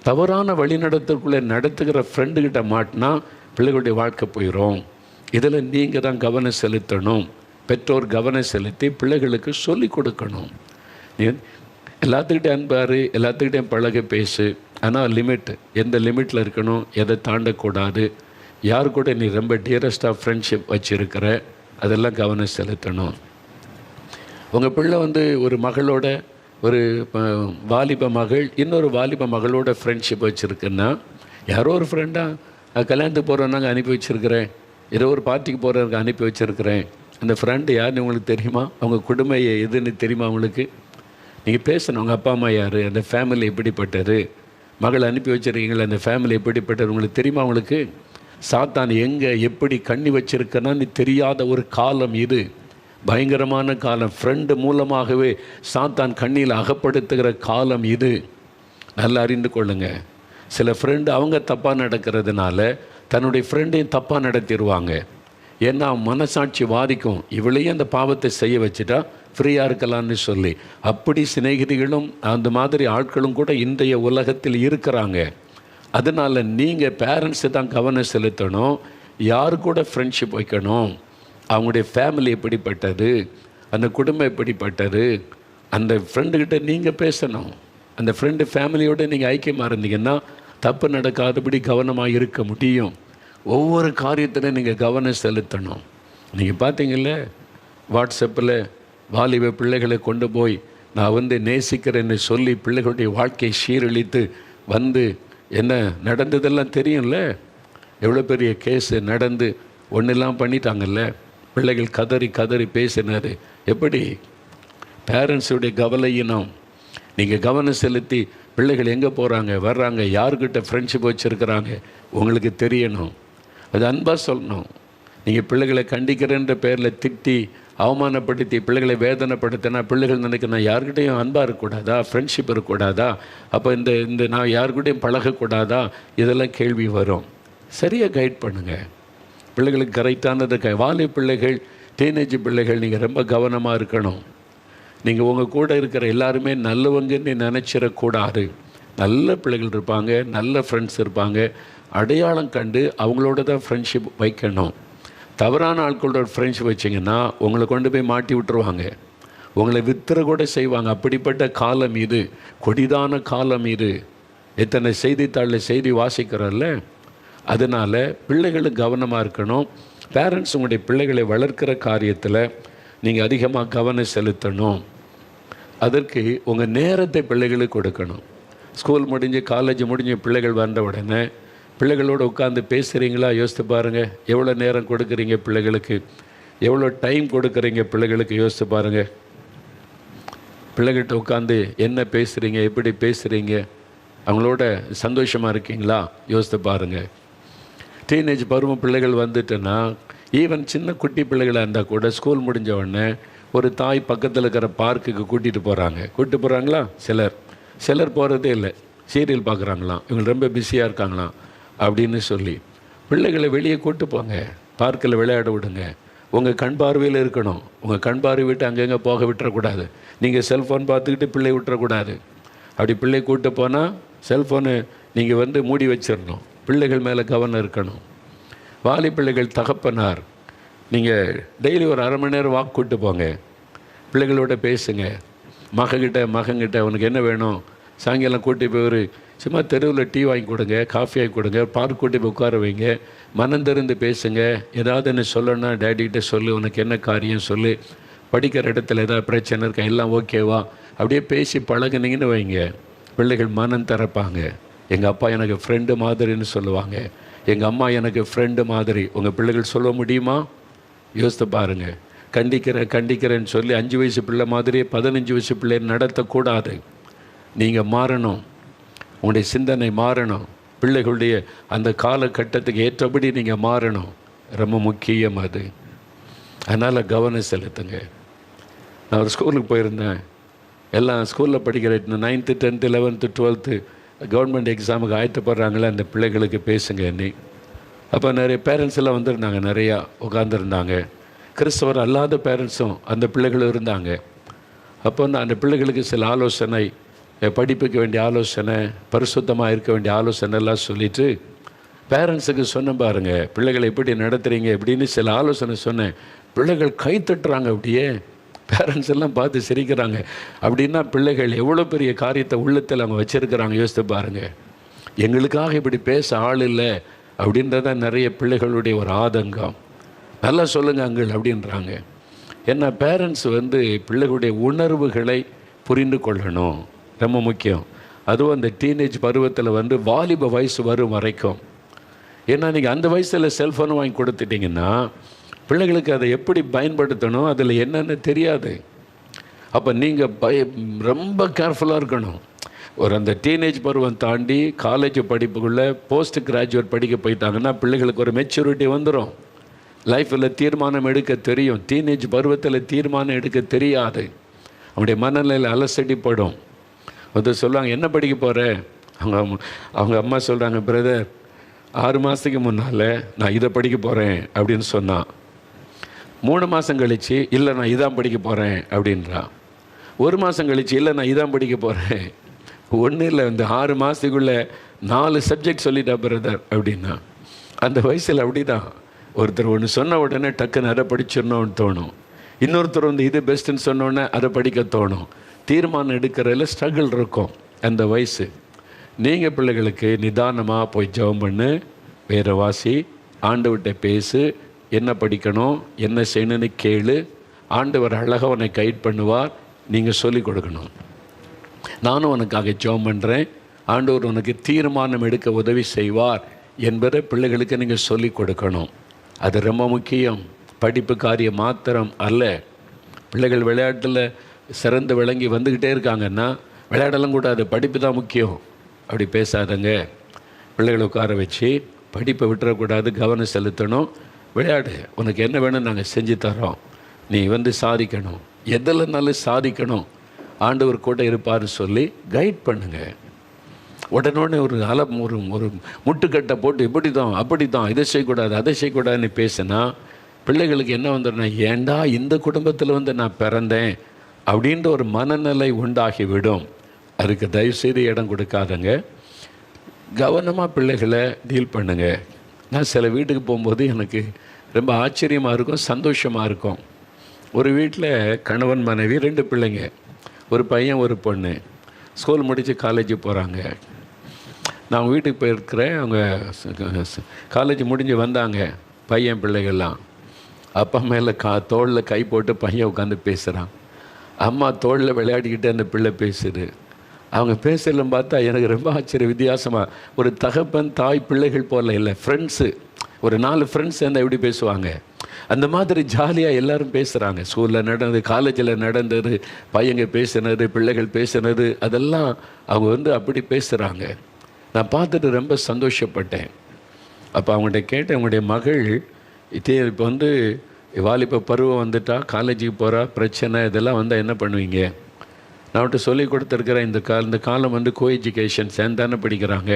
தவறான வழிநடத்துக்குள்ளே நடத்துகிற ஃப்ரெண்டுக்கிட்ட மாட்டினா பிள்ளைகளுடைய வாழ்க்கை போயிடும். இதில் நீங்கள் தான் கவனம் செலுத்தணும். பெற்றோர் கவனம் செலுத்தி பிள்ளைகளுக்கு சொல்லி கொடுக்கணும். எல்லாத்துக்கிட்டே அன்பாரு, எல்லாத்துக்கிட்டையும் பழக பேசு, ஆனால் லிமிட், எந்த லிமிட்டில் இருக்கணும், எதை தாண்டக்கூடாது, யார் கூட நீ ரொம்ப டியரஸ்டாக ஃப்ரெண்ட்ஷிப் வச்சுருக்கிற, அதெல்லாம் கவனம் செலுத்தணும். உங்கள் பிள்ளை வந்து ஒரு மகளோட, ஒரு வாலிப மகள் இன்னொரு வாலிப மகளோட ஃப்ரெண்ட்ஷிப் வச்சுருக்குன்னா, யாரோ ஒரு ஃப்ரெண்டாக கல்யாணத்துக்கு போகிறோன்னாங்க அனுப்பி வச்சுருக்கிறேன், ஏதோ ஒரு பார்ட்டிக்கு போகிறவங்க அனுப்பி வச்சுருக்கிறேன், அந்த ஃப்ரெண்டு யாருன்னு உங்களுக்கு தெரியுமா, அவங்க குடும்பம் எதுன்னு தெரியுமா உங்களுக்கு? நீங்கள் பேசணும், உங்கள் அப்பா அம்மா யார், அந்த ஃபேமிலி எப்படிப்பட்டது, மகளை அனுப்பி வச்சுருக்கீங்களா, அந்த ஃபேமிலி எப்படிப்பட்டது உங்களுக்கு தெரியுமா? உங்களுக்கு சாத்தான் எங்கே எப்படி கண்ணி வச்சுருக்கனான்னு தெரியாத ஒரு காலம் இது, பயங்கரமான காலம். ஃப்ரெண்டு மூலமாகவே சாத்தான் கண்ணியில் அகப்படுத்துகிற காலம் இது. நல்லா அறிந்து கொள்ளுங்க. சில ஃப்ரெண்டு அவங்க தப்பாக நடக்கிறதுனால தன்னுடைய ஃப்ரெண்டையும் தப்பாக நடத்திடுவாங்க. ஏன்னா மனசாட்சி வாதிக்கும், இவளையும் அந்த பாவத்தை செய்ய வச்சுட்டா ஃப்ரீயாக இருக்கலாம்னு சொல்லி. அப்படி சிநேகிதிகளும் அந்த மாதிரி ஆட்களும் கூட இன்றைய உலகத்தில் இருக்கிறாங்க. அதனால் நீங்கள் பேரண்ட்ஸு தான் கவனம் செலுத்தணும். யாரு கூட ஃப்ரெண்ட்ஷிப் வைக்கணும், அவங்களுடைய ஃபேமிலி எப்படிப்பட்டது, அந்த குடும்பம் எப்படிப்பட்டது, அந்த ஃப்ரெண்டுக்கிட்ட நீங்கள் பேசணும். அந்த ஃப்ரெண்டு ஃபேமிலியோடு நீங்கள் ஐக்கியமாக இருந்தீங்கன்னா தப்பு நடக்காதபடி கவனமாக இருக்க முடியும். ஒவ்வொரு காரியத்திலும் நீங்கள் கவனம் செலுத்தணும். நீங்கள் பார்த்தீங்கல்ல, வாட்ஸ்அப்பில் வாலிப பிள்ளைகளை கொண்டு போய் நான் நேசிக்கிறேன்னு சொல்லி பிள்ளைகளுடைய வாழ்க்கையை சீரழித்து என்ன நடந்ததெல்லாம் தெரியும்ல. எவ்வளோ பெரிய கேஸு நடந்து ஒன்றெல்லாம் பண்ணிட்டாங்கல்ல. பிள்ளைகள் கதறி கதறி பேசினது எப்படி? பேரண்ட்ஸுடைய கவலையினம். நீங்கள் கவனம் செலுத்தி பிள்ளைகள் எங்கே போகிறாங்க வர்றாங்க, யாருக்கிட்ட ஃப்ரெண்ட்ஷிப் வச்சுருக்கிறாங்க உங்களுக்கு தெரியணும். அது அன்பாக சொல்லணும். நீங்கள் பிள்ளைகளை கண்டிக்கிறேன்ற பேரில் திட்டி அவமானப்படுத்தி பிள்ளைகளை வேதனைப்படுத்தினா பிள்ளைகள் நினைக்கணும், யாருக்கிட்டையும் அன்பாக இருக்கக்கூடாதா, ஃப்ரெண்ட்ஷிப் இருக்கக்கூடாதா, அப்போ இந்த நான் யாருக்கிட்டையும் பழகக்கூடாதா, இதெல்லாம் கேள்வி வரும். சரியாக கைட் பண்ணுங்கள் பிள்ளைகளுக்கு. கரெக்டானது வாலி பிள்ளைகள், டீனேஜ் பிள்ளைகள், நீங்கள் ரொம்ப கவனமாக இருக்கணும். நீங்கள் உங்கள் கூட இருக்கிற எல்லாருமே நல்லவங்கன்னு நினச்சிடக்கூடாது. நல்ல பிள்ளைகள் இருப்பாங்க, நல்ல ஃப்ரெண்ட்ஸ் இருப்பாங்க. அடையாளம் கண்டு அவங்களோட தான் ஃப்ரெண்ட்ஷிப் வைக்கணும். தவறான ஆட்களோட ஃப்ரெண்ட்ஷிப் வச்சிங்கன்னா உங்களை கொண்டு போய் மாட்டி விட்டுருவாங்க, உங்களை வித்துற கூட செய்வாங்க. அப்படிப்பட்ட காலம் இது, கொடிதான காலம் இது. எத்தனை செய்தித்தாளில் செய்தி வாசிக்கிறோம்ல. அதனால் பிள்ளைகளுக்கு கவனமாக இருக்கணும். பேரண்ட்ஸ் உங்களுடைய பிள்ளைகளை வளர்க்கிற காரியத்தில் நீங்கள் அதிகமாக கவனம் செலுத்தணும். அதற்கு உங்கள் நேரத்தை பிள்ளைகளுக்கு கொடுக்கணும். ஸ்கூல் முடிஞ்சு காலேஜ் முடிஞ்சு பிள்ளைகள் வந்த உடனே பிள்ளைகளோடு உட்காந்து பேசுகிறீங்களா? யோசித்து பாருங்கள். எவ்வளோ நேரம் கொடுக்குறீங்க பிள்ளைகளுக்கு, எவ்வளோ டைம் கொடுக்குறீங்க பிள்ளைகளுக்கு யோசித்து பாருங்கள். பிள்ளைகிட்ட உட்காந்து என்ன பேசுகிறீங்க, எப்படி பேசுகிறீங்க, அவங்களோட சந்தோஷமாக இருக்கீங்களா யோசித்து பாருங்கள். டீனேஜ் பருவம் பிள்ளைகள் வந்துட்டுன்னா, ஈவன் சின்ன குட்டி பிள்ளைகளாக இருந்தால் கூட ஸ்கூல் முடிஞ்ச உடனே ஒரு தாய் பக்கத்தில் இருக்கிற பார்க்குக்கு கூட்டிகிட்டு போகிறாங்களா? சிலர் போகிறதே இல்லை, சீரியல் பார்க்குறாங்களாம், இவங்க ரொம்ப பிஸியாக இருக்காங்களாம் அப்படின்னு சொல்லி. பிள்ளைகளை வெளியே கூட்டு போங்க, பார்க்கில் விளையாட விடுங்க. உங்கள் கண் பார்வையில் இருக்கணும். உங்கள் கண் பார்வை விட்டு அங்கங்கே போக விட்டுறக்கூடாது. நீங்கள் செல்ஃபோன் பார்த்துக்கிட்டு பிள்ளை விட்டுறக்கூடாது. அப்படி பிள்ளை கூட்டு போனால் செல்ஃபோனு நீங்கள் மூடி வச்சிடணும். பிள்ளைகள் மேலே கவனம் இருக்கணும். வாலி பிள்ளைகள் தகப்பனார், நீங்கள் டெய்லி ஒரு அரை மணி நேரம் வாக் கூட்டு போங்க, பிள்ளைகளோட பேசுங்க. மகன்கிட்ட அவனுக்கு என்ன வேணும், சாயங்காலம் கூட்டி போய் ஒரு சும்மா தெருவில் டீ வாங்கி கொடுங்க, காஃபி வாங்கி கொடுங்க, பார்க் கூட்டி போய் உட்கார வைங்க, மனம் திறந்து பேசுங்க. ஏதாவது என்ன சொல்லணும்னா டேடிகிட்ட சொல்லு, உனக்கு என்ன காரியம் சொல்லு, படிக்கிற இடத்துல ஏதாவது பிரச்சனை இருக்கா, எல்லாம் ஓகேவா, அப்படியே பேசி பழகுனீங்கன்னு வைங்க. பிள்ளைகள் மனம் திறப்பாங்க. எங்கள் அப்பா எனக்கு ஃப்ரெண்டு மாதிரின்னு சொல்லுவாங்க, எங்கள் அம்மா எனக்கு ஃப்ரெண்டு மாதிரி. உங்கள் பிள்ளைகள் சொல்ல முடியுமா? யோசித்து பாருங்கள். கண்டிக்கிறேன்னு சொல்லி 5 வயசு பிள்ளை மாதிரியே 15 வயசு பிள்ளை நடத்தக்கூடாது. நீங்கள் மாறணும், உங்களுடைய சிந்தனை மாறணும். பிள்ளைகளுடைய அந்த காலகட்டத்துக்கு ஏற்றபடி நீங்கள் மாறணும். ரொம்ப முக்கியம் அது. அதனால் கவனம் செலுத்துங்க. நான் ஒரு ஸ்கூலுக்கு போயிருந்தேன். எல்லாம் ஸ்கூலில் படிக்கிற 9th 10th 11th 12th government எக்ஸாமுக்கு ஆயத்தப்படுறாங்களே, அந்த பிள்ளைகளுக்கு பேசுங்க நீ. அப்போ நிறைய பேரண்ட்ஸ் எல்லாம் வந்திருந்தாங்க, நிறையா உட்காந்துருந்தாங்க. கிறிஸ்தவர் அல்லாத பேரண்ட்ஸும் அந்த பிள்ளைகளும் இருந்தாங்க. அப்போ அந்த பிள்ளைகளுக்கு சில ஆலோசனை, படிப்புக்கு வேண்டிய ஆலோசனை, பரிசுத்தமாக இருக்க வேண்டிய ஆலோசனை எல்லாம் சொல்லிவிட்டு பேரண்ட்ஸுக்கு சொன்ன பாருங்கள், பிள்ளைகளை எப்படி நடத்துகிறீங்க அப்படின்னு சில ஆலோசனை சொன்னேன். பிள்ளைகள் கை தட்டுறாங்க. அப்படியே பேரண்ட்ஸ் எல்லாம் பார்த்து சிரிக்கிறாங்க. அப்படின்னா பிள்ளைகள் எவ்வளோ பெரிய காரியத்தை உள்ளத்தில் அவங்க வச்சுருக்கிறாங்க யோசித்து பாருங்கள். எங்களுக்காக இப்படி பேச ஆள் இல்லை அப்படின்றதான் நிறைய பிள்ளைகளுடைய ஒரு ஆதங்கம். நல்லா சொல்லுங்கள் அங்கிள் அப்படின்றாங்க. ஏன்னா பேரண்ட்ஸ் பிள்ளைகளுடைய உணர்வுகளை புரிந்து கொள்ளணும், ரொம்ப முக்கியம். அதுவும் அந்த டீனேஜ் பருவத்தில் வாலிப வயசு வரும் வரைக்கும். ஏன்னா நீங்கள் அந்த வயசில் செல்ஃபோன் வாங்கி கொடுத்துட்டிங்கன்னா பிள்ளைகளுக்கு அதை எப்படி பயன்படுத்தணும், அதில் என்னென்னு தெரியாது. அப்போ நீங்கள் ரொம்ப கேர்ஃபுல்லாக இருக்கணும். ஒரு அந்த டீனேஜ் பருவம் தாண்டி காலேஜ் படிப்புக்குள்ளே போஸ்ட் கிராஜுவேட் படிக்க போயிட்டாங்கன்னா பிள்ளைகளுக்கு ஒரு மெச்சூரிட்டி வந்துடும். லைஃப்பில் தீர்மானம் எடுக்க தெரியும். டீனேஜ் பருவத்தில் தீர்மானம் எடுக்க தெரியாது. அவனுடைய மனநிலையில் அலசடிப்படும். சொல்லுவாங்க, என்ன படிக்க போகிற? அவங்க அம்மா சொல்கிறாங்க, பிரதர் 6 மாதத்துக்கு முன்னால் நான் இதை படிக்க போகிறேன் அப்படின்னு சொன்னான். 3 மாதம் கழித்து இல்லை நான் இதான் படிக்க போகிறேன் அப்படின்றான். 1 மாதம் கழித்து இல்லை நான் இதான் படிக்க போகிறேன். ஒன்றும் இல்லை, இந்த 6 மாதத்துக்குள்ளே 4 சப்ஜெக்ட் சொல்லிட்டா பிரதர் அப்படின்னா. அந்த வயசில் அப்படி தான். ஒருத்தர் ஒன்று சொன்ன உடனே டக்குன்னு அதை படிச்சிடணும்னு தோணும். இன்னொருத்தர் வந்து இது பெஸ்ட்டுன்னு சொன்னோடனே அதை படிக்க தோணும். தீர்மானம் எடுக்கிறதுல ஸ்ட்ரகிள் இருக்கும் அந்த வயசு. நீங்கள் பிள்ளைகளுக்கு நிதானமாக போய் ஜெபம் பண்ணு, வேறு வாசி, ஆண்டவர்கிட்ட பேசு, என்ன படிக்கணும் என்ன செய்யணும்னு கேளு. ஆண்டவர் அழகாக உன்னை கைட் பண்ணுவார். நீங்கள் சொல்லிக் கொடுக்கணும். நானும் உனக்காக ஜெபம் பண்ணுறேன், ஆண்டவர் உனக்கு தீர்மானம் எடுக்க உதவி செய்வார் என்பதை பிள்ளைகளுக்கு நீங்கள் சொல்லிக் கொடுக்கணும். அது ரொம்ப முக்கியம். படிப்பு காரியம் மாத்திரம் அல்ல. பிள்ளைகள் விளையாட்டில் சிறந்து விளங்கி வந்துக்கிட்டே இருக்காங்கன்னா விளையாடலாம் கூடாது, படிப்பு தான் முக்கியம். அப்படி பேசாதங்க. பிள்ளைகளை உட்கார வச்சு படிப்பை விட்டுறக்கூடாது, கவனம் செலுத்தணும். விளையாடு, உனக்கு என்ன வேணும் நாங்கள் செஞ்சு தரோம், நீ வந்து சாதிக்கணும், எதில்னாலும் சாதிக்கணும், ஆண்டவர் கூட இருப்பார்னு சொல்லி கைட் பண்ணுங்கள். உடனே ஒரு ஒரு முட்டுக்கட்டை போட்டு இப்படி தான் அப்படி தான் இதை செய்யக்கூடாது அதை செய்யக்கூடாதுன்னு பேசினா பிள்ளைகளுக்கு என்ன வந்துடும்னா, ஏண்டா இந்த குடும்பத்தில் வந்து நான் பிறந்தேன் அப்படின்ற ஒரு மனநிலை உண்டாகிவிடும். அதுக்கு தயவுசெய்து இடம் கொடுக்காதங்க. கவனமாக பிள்ளைகளை டீல் பண்ணுங்க. நான் சில வீட்டுக்கு போகும்போது எனக்கு ரொம்ப ஆச்சரியமாக இருக்கும், சந்தோஷமாக இருக்கும். ஒரு வீட்டில் கணவன் மனைவி 2 பிள்ளைங்க, ஒரு பையன் ஒரு பொண்ணு, ஸ்கூல் முடித்து காலேஜ் போகிறாங்க. நான் வீட்டுக்கு போயிருக்கிறேன். அவங்க காலேஜ் முடிஞ்சு வந்தாங்க. பையன் பிள்ளைகள்லாம் அப்பா மேலே தோளில் கை போட்டு பையன் உட்காந்து பேசுகிறான். அம்மா தோளில் விளையாடிக்கிட்டு அந்த பிள்ளை பேசுது. அவங்க பேசலாம் பார்த்தா எனக்கு ரொம்ப ஆச்சரிய வித்தியாசமாக, ஒரு தகப்பன் தாய் பிள்ளைகள் போல இல்லை, ஃப்ரெண்ட்ஸு, ஒரு 4 ஃப்ரெண்ட்ஸ் சேர்ந்தால் எப்படி பேசுவாங்க அந்த மாதிரி ஜாலியாக எல்லோரும் பேசுகிறாங்க. ஸ்கூலில் நடந்தது, காலேஜில் நடந்தது, பையங்க பேசுனது, பிள்ளைகள் பேசுனது, அதெல்லாம் அவங்க வந்து அப்படி பேசுகிறாங்க. நான் பார்த்துட்டு ரொம்ப சந்தோஷப்பட்டேன். அப்போ அவங்கள்ட்ட கேட்டேன், அவங்களுடைய மகள் இப்போ வந்து வாலிப பருவம் வந்துட்டா, காலேஜுக்கு போகிறா, பிரச்சனை இதெல்லாம் வந்தால் என்ன பண்ணுவீங்க? நான் அவன்கிட்ட சொல்லி கொடுத்துருக்குறேன், இந்த காலம் வந்து கோ எஜுகேஷன் சேர்ந்தானே படிக்கிறாங்க.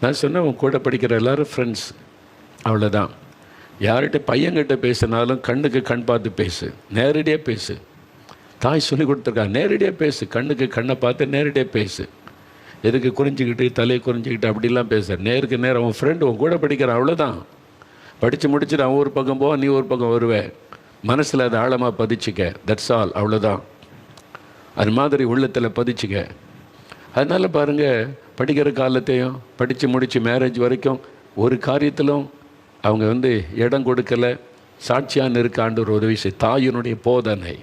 நான் சொன்னேன், உன் கூட படிக்கிற எல்லோரும் ஃப்ரெண்ட்ஸ், அவ்வளோதான். யார்கிட்ட பையன்கிட்ட பேசினாலும் கண்ணுக்கு கண் பார்த்து பேசு, நேரடியாக பேசு. தாய் சொல்லி கொடுத்துருக்கா, நேரடியாக பேசு, கண்ணுக்கு கண்ணை பார்த்து நேரடியாக பேசு. எதுக்கு குறிஞ்சிக்கிட்டு தலையை குறிஞ்சிக்கிட்டு அப்படிலாம் பேச, நேருக்கு நேரம். அவன் ஃப்ரெண்டு உன் கூட படிக்கிறான், அவ்வளோதான். படித்து முடிச்சுட்டு அவன் ஒரு பக்கம் போவான், நீ ஒரு பக்கம் வருவேன். மனசில் அதை ஆழமாக பதிச்சுக்க, தட்ஸ் ஆல், அவ்வளோதான். அது மாதிரி உள்ளத்தில் பதிச்சுக்க. அதனால் பாருங்கள், படிக்கிற காலத்தையும் படித்து முடித்து மேரேஜ் வரைக்கும் ஒரு காரியத்திலும் அவங்க வந்து இடம் கொடுக்கலை. சாட்சியான இருக்க ஆண்டவர் உதவி செய். தாயினுடைய போதனை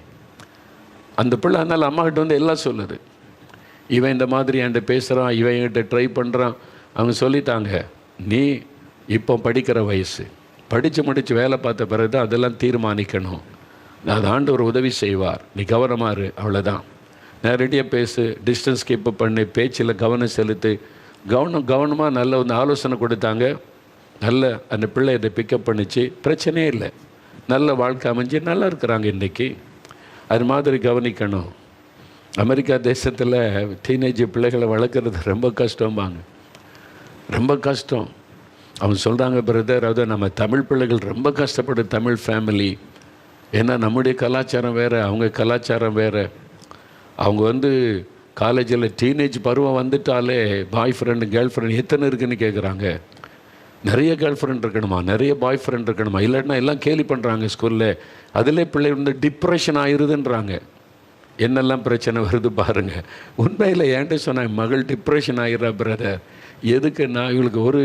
அந்த பிள்ளை. அதனால் அம்மாக்கிட்ட வந்து எல்லாம் சொல்லுது, இவன் இந்த மாதிரி என்கிட்ட பேசுகிறான், இவன் என்கிட்ட ட்ரை பண்ணுறான். அவங்க சொல்லிட்டாங்க, நீ இப்போ படிக்கிற வயசு, படித்து முடித்து வேலை பார்த்த பிறகு தான் அதெல்லாம் தீர்மானிக்கணும். அது ஆண்டவர் உதவி செய்வார், நீ கவனமாக இரு, அவ்வளோதான். நேரடியாக பேசு, டிஸ்டன்ஸ் கீப் பண்ணி, பேச்சில் கவனம் செலுத்து. கவனமாக நல்ல வந்து ஆலோசனை கொடுத்தாங்க. நல்ல அந்த பிள்ளை இதை பிக்கப் பண்ணிச்சு, பிரச்சனையே இல்லை, நல்ல வாழ்க்கை அமைஞ்சு நல்லா இருக்கிறாங்க இன்றைக்கி. அது மாதிரி கவனிக்கணும். அமெரிக்கா தேசத்தில் டீனேஜ் பிள்ளைகளை வளர்க்குறது ரொம்ப கஷ்டம்பாங்க, ரொம்ப கஷ்டம். அவங்க சொல்கிறாங்க, பிரதர், அதாவது நம்ம தமிழ் பிள்ளைகள் ரொம்ப கஷ்டப்படும், தமிழ் ஃபேமிலி. ஏன்னா நம்முடைய கலாச்சாரம் வேறு, அவங்க கலாச்சாரம் வேறு. அவங்க வந்து காலேஜில் டீனேஜ் பருவம் வந்துட்டாலே பாய் ஃப்ரெண்டு கேர்ள் ஃப்ரெண்ட் எத்தனை இருக்குதுன்னு கேட்குறாங்க. நிறைய கேர்ள் ஃப்ரெண்ட் இருக்கணுமா, நிறைய பாய் ஃப்ரெண்ட் இருக்கணுமா, இல்லைன்னா எல்லாம் கேலி பண்ணுறாங்க ஸ்கூலில். அதிலே பிள்ளை வந்து டிப்ரெஷன் ஆயிடுதுன்றாங்க. என்னெல்லாம் பிரச்சனை வருது பாருங்கள். உண்மையில் ஏன்ட்டு சொன்னாங்க, மகள் டிப்ரெஷன் ஆகிடுறா பிரதர். எதுக்கு? நான் இவளுக்கு ஒரு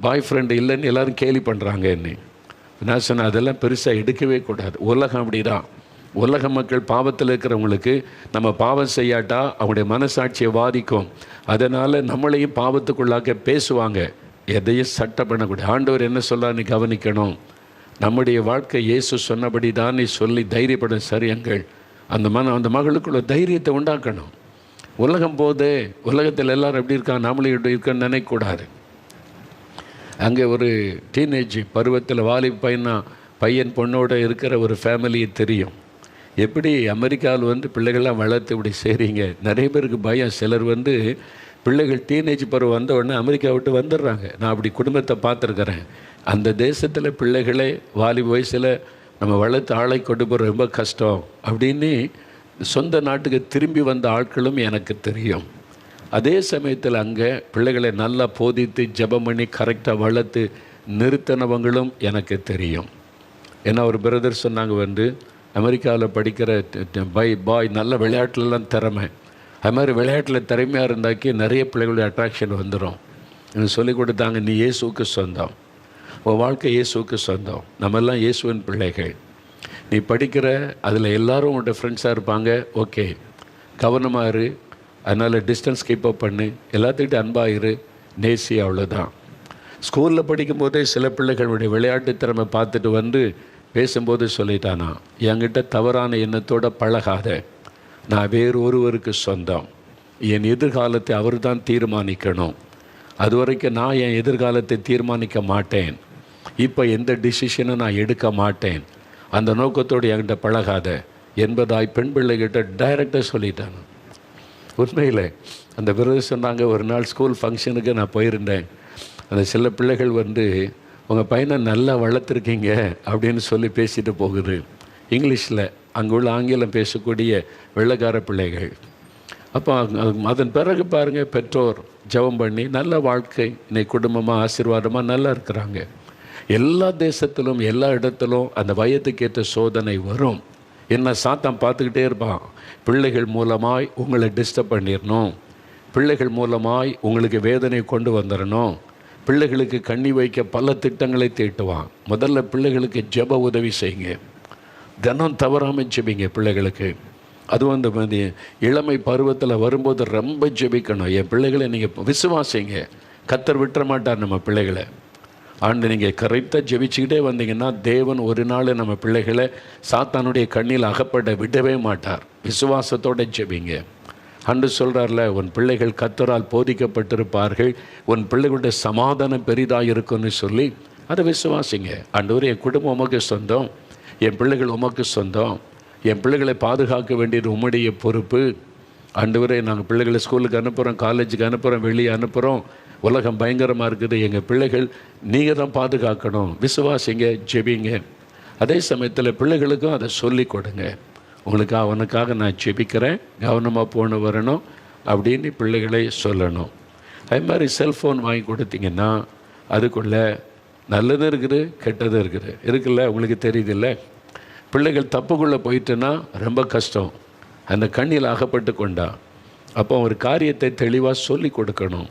பாய் ஃப்ரெண்டு இல்லைன்னு எல்லோரும் கேலி பண்ணுறாங்க என்ன. நான் சொன்னேன், அதெல்லாம் பெருசாக எடுக்கவே கூடாது. உலகம் அப்படி தான். உலக மக்கள் பாவத்தில் இருக்கிறவங்களுக்கு நம்ம பாவம் செய்யாட்டா அவங்களுடைய மனசாட்சியை பாதிக்கும். அதனால் நம்மளையும் பாவத்துக்குள்ளாக்க பேசுவாங்க. எதையும் சட்டம் பண்ணக்கூடாது. ஆண்டவர் என்ன சொல்கிறான்னு கவனிக்கணும். நம்முடைய வாழ்க்கை இயேசு சொன்னபடி தான் நீ சொல்லி தைரியப்படும் சரியங்கள். அந்த மகளுக்குள்ள தைரியத்தை உண்டாக்கணும். உலகம் போதே, உலகத்தில் எல்லோரும் எப்படி இருக்காங்க, நாமளும் எப்படி இருக்கான்னு நினைக்கக்கூடாது. அங்கே ஒரு டீனேஜ் பருவத்தில் பையன் பொண்ணோடு இருக்கிற ஒரு ஃபேமிலியை தெரியும். எப்படி அமெரிக்காவில் வந்து பிள்ளைகள்லாம் வளர்த்து இப்படி செய்கிறீங்க. நிறைய பேருக்கு பயம். சிலர் வந்து பிள்ளைகள் டீனேஜ் பருவம் வந்த உடனே அமெரிக்கா விட்டு வந்துடுறாங்க. நான் அப்படி குடும்பத்தை பார்த்துருக்குறேன். அந்த தேசத்தில் பிள்ளைகளை வாலிப வயசில் நம்ம வளர்த்து ஆளை கொண்டு போகிற ரொம்ப கஷ்டம் அப்படின்னு சொந்த நாட்டுக்கு திரும்பி வந்த ஆட்களும் எனக்கு தெரியும். அதே சமயத்தில் அங்கே பிள்ளைகளை நல்லா போதித்து ஜெபம் பண்ணி கரெக்டாக வளர்த்து நிறுத்தினவங்களும் எனக்கு தெரியும். ஏன்னா ஒரு பிரதர் சொன்னாங்க, அமெரிக்காவில் படிக்கிற பாய் நல்ல விளையாட்டுலலாம் திறமை, அது மாதிரி விளையாட்டில் திறமையாக இருந்தாக்கி நிறைய பிள்ளைகளுடைய அட்ராக்ஷன் வந்துடும். எனக்கு சொல்லிக் கொடுத்தாங்க, நீ இயேசுவுக்கு சொந்தம், உன் வாழ்க்கை இயேசுவுக்கு சொந்தம், நம்மெல்லாம் இயேசுவின் பிள்ளைகள். நீ படிக்கிற அதில் எல்லோரும் உன்னோட ஃப்ரெண்ட்ஸாக இருப்பாங்க, ஓகே, கவனமாக இரு, அதனால் டிஸ்டன்ஸ் கீப் அப் பண்ணு, எல்லாத்துக்கிட்ட அன்பாக இரு, நேசி, அவ்வளோதான். ஸ்கூலில் படிக்கும்போதே சில பிள்ளைகளுடைய விளையாட்டு திறமை பார்த்துட்டு பேசும்போது சொல்லிட்டானா, என்கிட்ட தவறான எண்ணத்தோடு பழகாத, நான் வேறு ஒருவருக்கு சொந்தம், என் எதிர்காலத்தை அவர் தான் தீர்மானிக்கணும், அது வரைக்கும் நான் என் எதிர்காலத்தை தீர்மானிக்க மாட்டேன், இப்போ எந்த டிசிஷனும் நான் எடுக்க மாட்டேன், அந்த நோக்கத்தோடு என்கிட்ட பழகாத என்பதாய் பெண் பிள்ளைகிட்ட டைரெக்டாக சொல்லிட்டான். உண்மையில் அந்த விருது சொன்னாங்க, ஒரு நாள் ஸ்கூல் ஃபங்க்ஷனுக்கு நான் போயிருந்தேன். அந்த சில பிள்ளைகள் உங்கள் பையனை நல்லா வளர்த்துருக்கீங்க அப்படின்னு சொல்லி பேசிட்டு போகுது இங்கிலீஷில். அங்கே உள்ள ஆங்கிலம் பேசக்கூடிய வெள்ளைக்கார பிள்ளைகள். அப்போ அதன் பிறகு பாருங்கள், பெற்றோர் ஜெபம் பண்ணி நல்ல வாழ்க்கை, இன்னைக்கு குடும்பமாக ஆசீர்வாதமாக நல்லா இருக்கிறாங்க. எல்லா தேசத்திலும் எல்லா இடத்திலும் அந்த வயதுக்கேற்ற சோதனை வரும். என்ன சாத்தான் பார்த்துக்கிட்டே இருப்பான். பிள்ளைகள் மூலமாய் உங்களை டிஸ்டர்ப் பண்ணிடணும், பிள்ளைகள் மூலமாய் உங்களுக்கு வேதனை கொண்டு வந்துடணும், பிள்ளைகளுக்கு கண்ணி வைக்க பல திட்டங்களை தீட்டுவான். முதல்ல பிள்ளைகளுக்கு ஜெப உதவி செய்யுங்க, தினம் தவறாமல் ஜெபிங்க பிள்ளைகளுக்கு. அதுவும் அந்த இளமை பருவத்தில் வரும்போது ரொம்ப ஜெபிக்கணும். என் பிள்ளைகளை நீங்கள் விசுவாசிங்க, கர்த்தர் விட்டுற மாட்டார் நம்ம பிள்ளைகளை. ஆண்டு நீங்கள் கரெக்டாக ஜெபிச்சுக்கிட்டே வந்தீங்கன்னா தேவன் ஒரு நாள் நம்ம பிள்ளைகளை சாத்தானுடைய கண்ணில் அகப்பட விடவே மாட்டார். விசுவாசத்தோடு ஜெபிங்க. அன்று சொல்கிறார்ல, உன் பிள்ளைகள் கர்த்தரால் போதிக்கப்பட்டிருப்பார்கள், உன் பிள்ளைகளுடைய சமாதானம் பெரிதாக இருக்குன்னு சொல்லி அதை விசுவாசிங்க. ஆண்டவரே, என் குடும்பம் உமக்கு சொந்தம், என் பிள்ளைகள் உமக்கு சொந்தம், என் பிள்ளைகளை பாதுகாக்க வேண்டியது உம்முடைய பொறுப்பு. ஆண்டவரே, நாங்கள் பிள்ளைகளை ஸ்கூலுக்கு அனுப்புகிறோம், காலேஜுக்கு அனுப்புகிறோம், வெளியே அனுப்புகிறோம், உலகம் பயங்கரமாக இருக்குது, எங்கள் பிள்ளைகள் நீங்கள் தான் பாதுகாக்கணும். விசுவாசிங்க, ஜெபிங்க. அதே சமயத்தில் பிள்ளைகளுக்கும் அதை சொல்லி கொடுங்க. அவனுக்காக நான் ஜெபிக்கிறேன், கவனமாக போன வரணும் அப்படின்னு பிள்ளைகளை சொல்லணும். அதே மாதிரி செல்ஃபோன் வாங்கி கொடுத்தீங்கன்னா அதுக்குள்ளே நல்லதும் இருக்குது, கெட்டதும் இருக்குல்ல, உங்களுக்கு தெரியுதில்ல. பிள்ளைகள் தப்புக்குள்ளே போயிட்டுன்னா ரொம்ப கஷ்டம், அந்த கண்ணில் அகப்பட்டு கொண்டா. அப்போ ஒரு காரியத்தை தெளிவாக சொல்லி கொடுக்கணும்.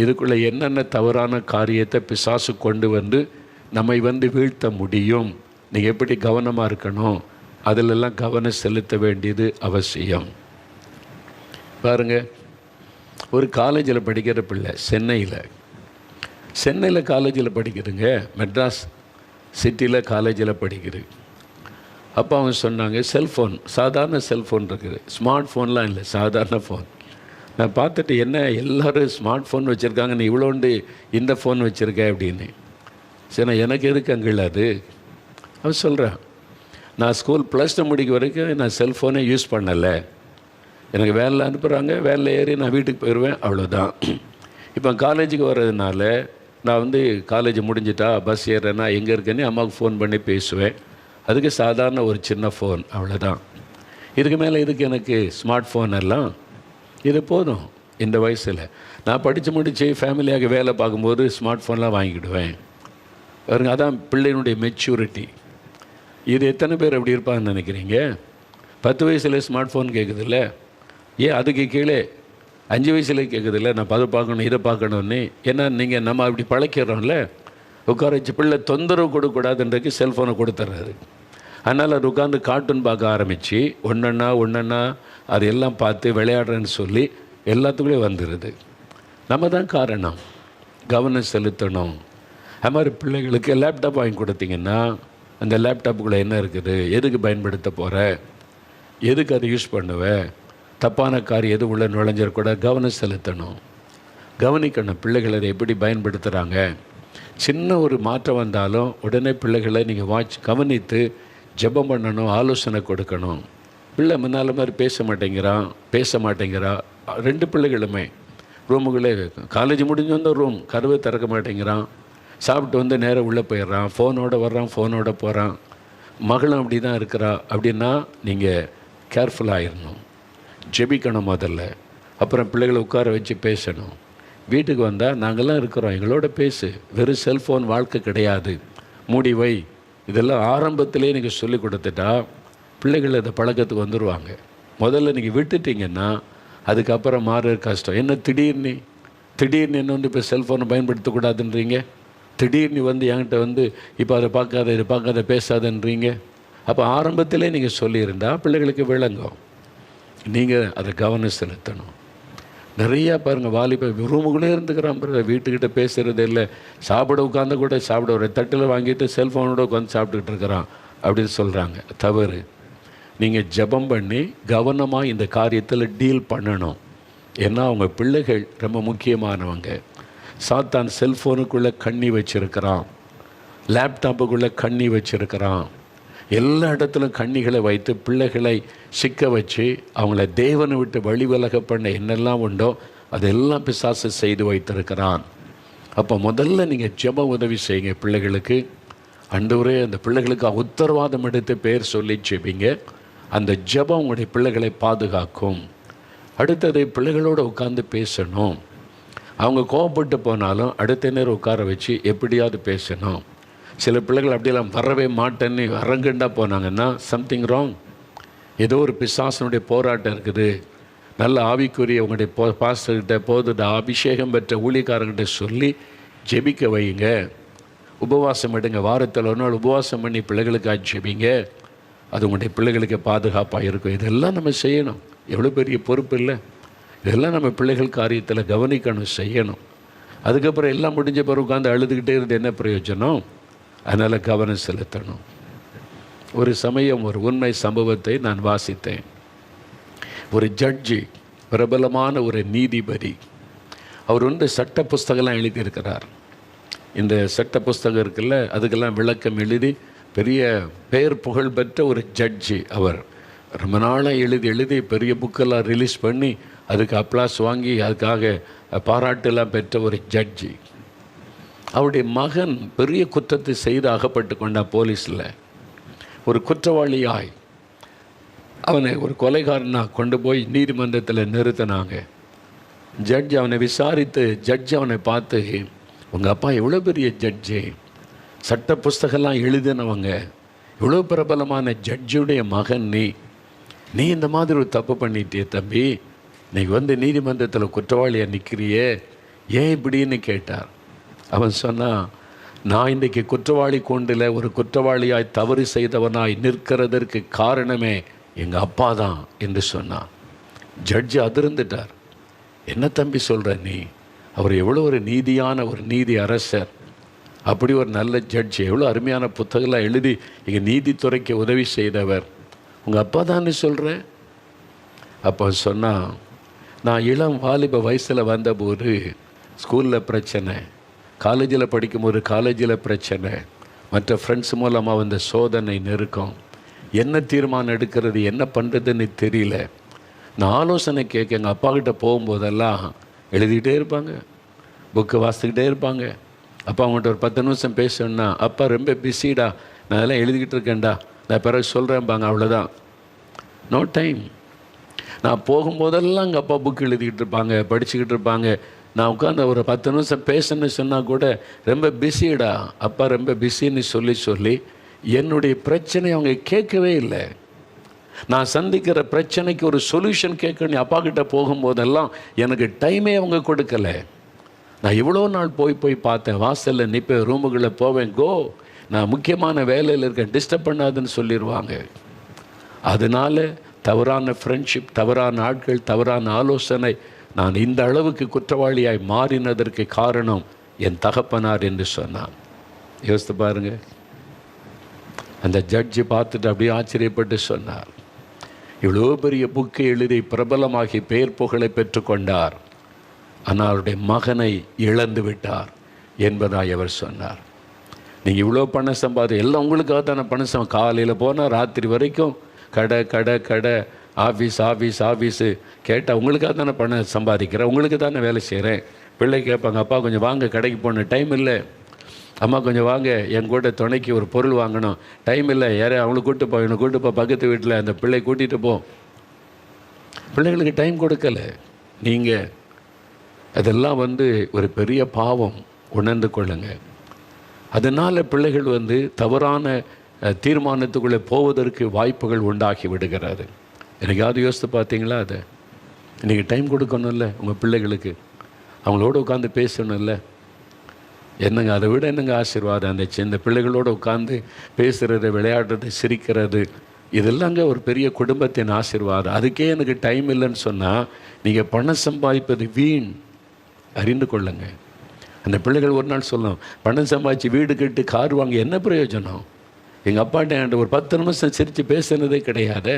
இதுக்குள்ளே என்னென்ன தவறான காரியத்தை பிசாசு கொண்டு நம்மை வீழ்த்த முடியும், நீங்கள் எப்படி கவனமாக இருக்கணும், அதிலெல்லாம் கவனம் செலுத்த வேண்டியது அவசியம். பாருங்கள், ஒரு காலேஜில் படிக்கிற பிள்ளை சென்னையில் காலேஜில் படிக்கிறதுங்க, மெட்ராஸ் சிட்டியில் காலேஜில் படிக்கிறது. அப்போ அவங்க சொன்னாங்க, செல்ஃபோன், சாதாரண செல்ஃபோன் இருக்குது, ஸ்மார்ட் ஃபோன்லாம் இல்லை, சாதாரண ஃபோன். நான் பார்த்துட்டு, என்ன எல்லோரும் ஸ்மார்ட் ஃபோன் வச்சுருக்காங்க, நீ இவ்வளோண்டு இந்த ஃபோன் வச்சுருக்க அப்படின்னு. சரி, நான் எனக்கு எதுக்கு அங்கே அது? அவன் சொல்கிறேன், நான் ஸ்கூல் +2 முடிக்க வரைக்கும் நான் செல்ஃபோனே யூஸ் பண்ணலை. எனக்கு வேனில் அனுப்புகிறாங்க, வேனில் ஏறி நான் வீட்டுக்கு போயிடுவேன், அவ்வளோதான். இப்போ காலேஜுக்கு வர்றதுனால நான் காலேஜ் முடிஞ்சிட்டா பஸ் ஏறேன்னா எங்கே இருக்கேன்னு அம்மாவுக்கு ஃபோன் பண்ணி பேசுவேன். அதுக்கு சாதாரண ஒரு சின்ன ஃபோன், அவ்வளோதான். இதுக்கு மேலே இதுக்கு எனக்கு ஸ்மார்ட் ஃபோன் எல்லாம் இது போதும். இந்த வயசில் நான் படித்து முடித்து ஃபேமிலியாக வேலை பார்க்கும்போது ஸ்மார்ட் ஃபோன்லாம் வாங்கிக்கிடுவேன். பாருங்க, அதான் பிள்ளையினுடைய மெச்சூரிட்டி. இது எத்தனை பேர் எப்படி இருப்பாங்கன்னு நினைக்கிறீங்க? 10 வயசில் ஸ்மார்ட் ஃபோன் கேட்குதில்ல, ஏன் அதுக்கு கீழே 5 வயசுல கேட்குதில்ல, நான் அதை பார்க்கணும் இதை பார்க்கணுன்னு. ஏன்னா நம்ம அப்படி பழக்கிறோம்ல, உட்கார வச்சு பிள்ளை தொந்தரவு கொடுக்கக்கூடாதுன்றதுக்கு செல்ஃபோனை கொடுத்துட்றாரு. அதனால் அது உட்காந்து கார்ட்டூன் பார்க்க ஆரம்பித்து ஒன்றா அது எல்லாம் பார்த்து விளையாடுறேன்னு சொல்லி எல்லாத்துக்குள்ளே வந்துடுது. நம்ம தான் காரணம், கவனம் செலுத்தணும். அது மாதிரி பிள்ளைகளுக்கு லேப்டாப் வாங்கி கொடுத்தீங்கன்னா அந்த லேப்டாப்புக்குள்ளே என்ன இருக்குது, எதுக்கு பயன்படுத்த போகிற, எதுக்கு அதை யூஸ் பண்ணுவேன், தப்பான காரியம் எது உள்ளே நுழைஞ்சிடக்கூட கவனம் செலுத்தணும், கவனிக்கணும் பிள்ளைகள் அதை எப்படி பயன்படுத்துகிறாங்க. சின்ன ஒரு மாற்றம் வந்தாலும் உடனே பிள்ளைகளை நீங்கள் கவனித்து ஜெபம் பண்ணணும், ஆலோசனை கொடுக்கணும். பிள்ளை முன்னால் மாதிரி பேச மாட்டேங்கிறா 2 பிள்ளைகளுமே ரூமுக்குள்ளே காலேஜ் முடிஞ்சு வந்த ரூம் கதவை திறக்க மாட்டேங்கிறான். சாப்பிட்டு வந்து நேராக உள்ளே போயிடுறான். ஃபோனோடு வர்றான், ஃபோனோட போகிறான். மகளும் அப்படி தான் இருக்கிறா. அப்படின்னா நீங்கள் கேர்ஃபுல்லாகிடணும். ஜெபிக்கணும் முதல்ல. அப்புறம் பிள்ளைகளை உட்கார வச்சு பேசணும். வீட்டுக்கு வந்தால் நாங்கள்லாம் இருக்கிறோம், எங்களோட பேசு. வெறும் செல்ஃபோன் வாழ்க்கை கிடையாது, மூடி வை. இதெல்லாம் ஆரம்பத்திலே நீங்கள் சொல்லி கொடுத்துட்டா பிள்ளைகள் அந்த பழக்கத்துக்கு வந்துடுவாங்க. முதல்ல நீங்கள் விட்டுட்டிங்கன்னா அதுக்கப்புறம் மாறுறது கஷ்டம். என்ன திடீர்னு என்ன வந்து இப்போ செல்ஃபோனை பயன்படுத்தக்கூடாதுன்றீங்க, திடீர்னு வந்து என்கிட்ட வந்து இப்போ அதை பார்க்காத இதை பார்க்காத பேசாதன்றீங்க. அப்போ ஆரம்பத்திலே நீங்கள் சொல்லியிருந்தால் பிள்ளைகளுக்கு விளங்கும். நீங்கள் அதை கவனம் செலுத்தணும். நிறையா பாருங்கள், வாலிப ரூமுக்குள்ளே இருந்துக்கிறான், வீட்டுக்கிட்ட பேசுகிறது இல்லை. சாப்பிட உட்காந்து கூட சாப்பிட ஒரு தட்டில் வாங்கிட்டு செல்ஃபோனோட உட்காந்து சாப்பிட்டுக்கிட்டு இருக்கிறான் அப்படின்னு சொல்கிறாங்க. தவறு. நீங்கள் ஜெபம் பண்ணி கவனமாக இந்த காரியத்தில் டீல் பண்ணணும். ஏன்னா அவங்க பிள்ளைகள் ரொம்ப முக்கியமானவங்க. சாத்தான் செல்ஃபோனுக்குள்ளே கண்ணி வச்சுருக்கிறான், லேப்டாப்புக்குள்ளே கண்ணி வச்சுருக்கிறான். எல்லா இடத்துலையும் கண்ணிகளை வைத்து பிள்ளைகளை சிக்க வச்சு அவங்கள தேவனை விட்டு வழி விலக பண்ண என்னெல்லாம் உண்டோ அதெல்லாம் பிசாசு செய்து வைத்திருக்கிறான். அப்போ முதல்ல நீங்கள் ஜெப உதவி செய்யுங்க பிள்ளைகளுக்கு. ஆண்டவரே, அந்த பிள்ளைகளுக்கு உத்தரவாதம் எடுத்து பேர் சொல்லி ஜெபிங்க. அந்த ஜெபம் உங்களுடைய பிள்ளைகளை பாதுகாக்கும். அடுத்தது பிள்ளைகளோடு உட்காந்து பேசணும். அவங்க கோவப்பட்டு போனாலும் அடுத்த நேரம் உட்கார வச்சு எப்படியாவது பேசணும். சில பிள்ளைகள் அப்படியெல்லாம் வரவே மாட்டேன்னு அரங்கண்டா போனாங்கன்னா சம்திங் ராங். ஏதோ ஒரு பிசாசனுடைய போராட்டம் இருக்குது. நல்ல ஆவிக்குரிய உங்களுடைய பாஸ்டர்கிட்ட போதுட அபிஷேகம் பெற்ற ஊழியக்காரர்கிட்ட சொல்லி ஜெபிக்க வையுங்க. உபவாசம் எடுங்க. வாரத்தில் ஒரு நாள் உபவாசம் பண்ணி பிள்ளைகளுக்காக ஜெபிங்க. அது உங்களுடைய பிள்ளைகளுக்கு பாதுகாப்பாக இருக்கும். இதெல்லாம் நம்ம செய்யணும். எவ்வளோ பெரிய பொறுப்பு இல்லை? இதெல்லாம் நம்ம பிள்ளைகள் காரியத்தில் கவனிக்கணும், செய்யணும். அதுக்கப்புறம் எல்லாம் முடிஞ்ச பிறகு உட்காந்து அழுதுகிட்டே இருந்து என்ன பிரயோஜனம்? அதனால் கவனம் செலுத்தணும். ஒரு சமயம் ஒரு உண்மை சம்பவத்தை நான் வாசித்தேன். ஒரு ஜட்ஜி, பிரபலமான ஒரு நீதிபதி, அவர் வந்து சட்ட புஸ்தகம்லாம் எழுதியிருக்கிறார். இந்த சட்ட புஸ்தகம் இருக்குல்ல, அதுக்கெல்லாம் விளக்கம் எழுதி பெரிய பெயர் புகழ் பெற்ற ஒரு ஜட்ஜி. அவர் ரொம்ப நாளாக எழுதி பெரிய புக்கெல்லாம் ரிலீஸ் பண்ணி அதுக்கு அப்ளாஸ் வாங்கி அதுக்காக பாராட்டெல்லாம் பெற்ற ஒரு ஜட்ஜி. அவருடைய மகன் பெரிய குற்றத்தை செய்து அகப்பட்டு கொண்டான் போலீஸில். ஒரு குற்றவாளியாய் அவனை ஒரு கொலைகாரனாக கொண்டு போய் நீதிமன்றத்தில் நிறுத்தினாங்க. ஜட்ஜ் அவனை விசாரித்து ஜட்ஜ் அவனை பார்த்து, உங்கள் அப்பா எவ்வளோ பெரிய ஜட்ஜு, சட்ட புஸ்தகம்லாம் எழுதினவங்க, எவ்வளோ பிரபலமான ஜட்ஜுடைய மகன் நீ இந்த மாதிரி ஒரு தப்பு பண்ணிட்டிய தம்பி, இன்றைக்கி வந்து நீதிமன்றத்தில் குற்றவாளியாக நிற்கிறியே, ஏன் இப்படின்னு கேட்டார். அவன் சொன்னான், நான் இன்றைக்கி குற்றவாளி கூண்டில் ஒரு குற்றவாளியாய் தவறு செய்தவனாய் நிற்கிறதற்கு காரணமே எங்கள் அப்பா தான் என்று சொன்னான். ஜட்ஜு அதிர்ந்துட்டார். என்ன தம்பி சொல்கிற நீ? அவர் எவ்வளோ ஒரு நீதியான ஒரு நீதி அரசர், அப்படி ஒரு நல்ல ஜட்ஜ், எவ்வளோ அருமையான புத்தகம்லாம் எழுதி எங்கள் நீதித்துறைக்கு உதவி செய்தவர், உங்கள் அப்பா தான்னு சொல்கிறேன். அப்போ சொன்னால், நான் இளம் வாலிப வயசில் வந்தபோது ஸ்கூலில் பிரச்சனை, காலேஜில் படிக்கும்போது காலேஜில் பிரச்சனை, மற்ற ஃப்ரெண்ட்ஸ் மூலமாக வந்த சோதனை நெருக்கம், என்ன தீர்மானம் எடுக்கிறது என்ன பண்ணுறதுன்னு தெரியல. நான் ஆலோசனை கேட்க எங்கள் அப்பாக்கிட்ட போகும்போதெல்லாம் எழுதிக்கிட்டே இருப்பாங்க, புக்கு வாசிக்கிட்டே இருப்பாங்க. அப்பா அவங்கள்ட்ட ஒரு 10 நிமிஷம் பேசணுன்னா, அப்பா ரொம்ப பிஸிடா, நான் அதெல்லாம் எழுதிக்கிட்டு இருக்கேன்டா, நான் பிறகு சொல்கிறேன்பாங்க, அவ்வளோதான், நோ டைம். நான் போகும்போதெல்லாம் எங்கள் அப்பா புக்கு எழுதிக்கிட்டு இருப்பாங்க, படிச்சுக்கிட்டு இருப்பாங்க. நான் உட்காந்து ஒரு 10 நிமிஷம் பேசணுன்னு சொன்னால் கூட ரொம்ப பிஸிடா, அப்பா ரொம்ப பிஸின்னு சொல்லி என்னுடைய பிரச்சனை அவங்க கேட்கவே இல்லை. நான் சந்திக்கிற பிரச்சனைக்கு ஒரு சொல்யூஷன் கேட்கணும் அப்பா கிட்ட போகும்போதெல்லாம் எனக்கு டைமே அவங்க கொடுக்கலை. நான் இவ்வளோ நாள் போய் பார்த்தேன், வாசலில் நிற்பேன், ரூமுக்குள்ளே போவேன், கோ நான் முக்கியமான வேலையில் இருக்கேன், டிஸ்டர்ப் பண்ணாதுன்னு சொல்லிடுவாங்க. அதனால் தவறான ஃப்ரெண்ட்ஷிப், தவறான ஆட்கள், தவறான ஆலோசனை, நான் இந்த அளவுக்கு குற்றவாளியாய் மாறினதற்கு காரணம் என் தகப்பனார் என்று சொன்னான். யோசித்து பாருங்க. அந்த ஜட்ஜி பார்த்துட்டு அப்படியே ஆச்சரியப்பட்டு சொன்னார், இவ்வளோ பெரிய புக்கை எழுதி பிரபலமாகி பெயர் புகழை பெற்றுக்கொண்டார், ஆனால் அவருடைய மகனை இழந்து விட்டார் என்பதாய் அவர் சொன்னார். நீங்கள் இவ்வளோ பணம் எல்லாம் உங்களுக்காக தானே பணம் காலையில் போனால் ராத்திரி வரைக்கும் கடை கடை கடை, ஆஃபீஸு கேட்டால் உங்களுக்காக தானே பணம் சம்பாதிக்கிறேன், உங்களுக்கு தானே வேலை செய்கிறேன். பிள்ளை கேட்பாங்க, அப்பா கொஞ்சம் வாங்க கடைக்கு போகணும், டைம் இல்லை. அம்மா கொஞ்சம் வாங்க என் கூட துணைக்கு ஒரு பொருள் வாங்கணும், டைம் இல்லை. யாரையும் அவங்களுக்கு கூப்பிட்டு போ, இவனை கூப்பிட்டு போ, பக்கத்து வீட்டில் அந்த பிள்ளை கூட்டிகிட்டு போ. பிள்ளைகளுக்கு டைம் கொடுக்கல. நீங்கள் அதெல்லாம் ஒரு பெரிய பாவம், உணர்ந்து கொள்ளுங்க. அதனால் பிள்ளைகள் தவறான தீர்மானத்துக்குள்ளே போவதற்கு வாய்ப்புகள் உண்டாகி விடுகிறது. எனக்காவது யோசித்து பார்த்தீங்களா? அதை இன்றைக்கி டைம் கொடுக்கணும்ல உங்கள் பிள்ளைகளுக்கு, அவங்களோட உட்காந்து பேசணும்ல. என்னங்க அதை விட என்னங்க ஆசீர்வாதம் அந்த சின்ன பிள்ளைகளோடு உட்காந்து பேசுகிறது, விளையாடுறது, சிரிக்கிறது, இதெல்லாங்க ஒரு பெரிய குடும்பத்தின் ஆசீர்வாதம். அதுக்கே எனக்கு டைம் இல்லைன்னு சொன்னால் நீங்கள் பணம் சம்பாதிப்பது வீண், அறிந்து கொள்ளுங்க. அந்த பிள்ளைகள் ஒரு நாள் சொல்லணும், பணம் சம்பாதிச்சு வீடு கட்டி கார் வாங்க என்ன பிரயோஜனம்? எங்கள் அப்பாட்ட என்கிட்ட ஒரு 10 நிமிஷம் சிரித்து பேசுனதே கிடையாது,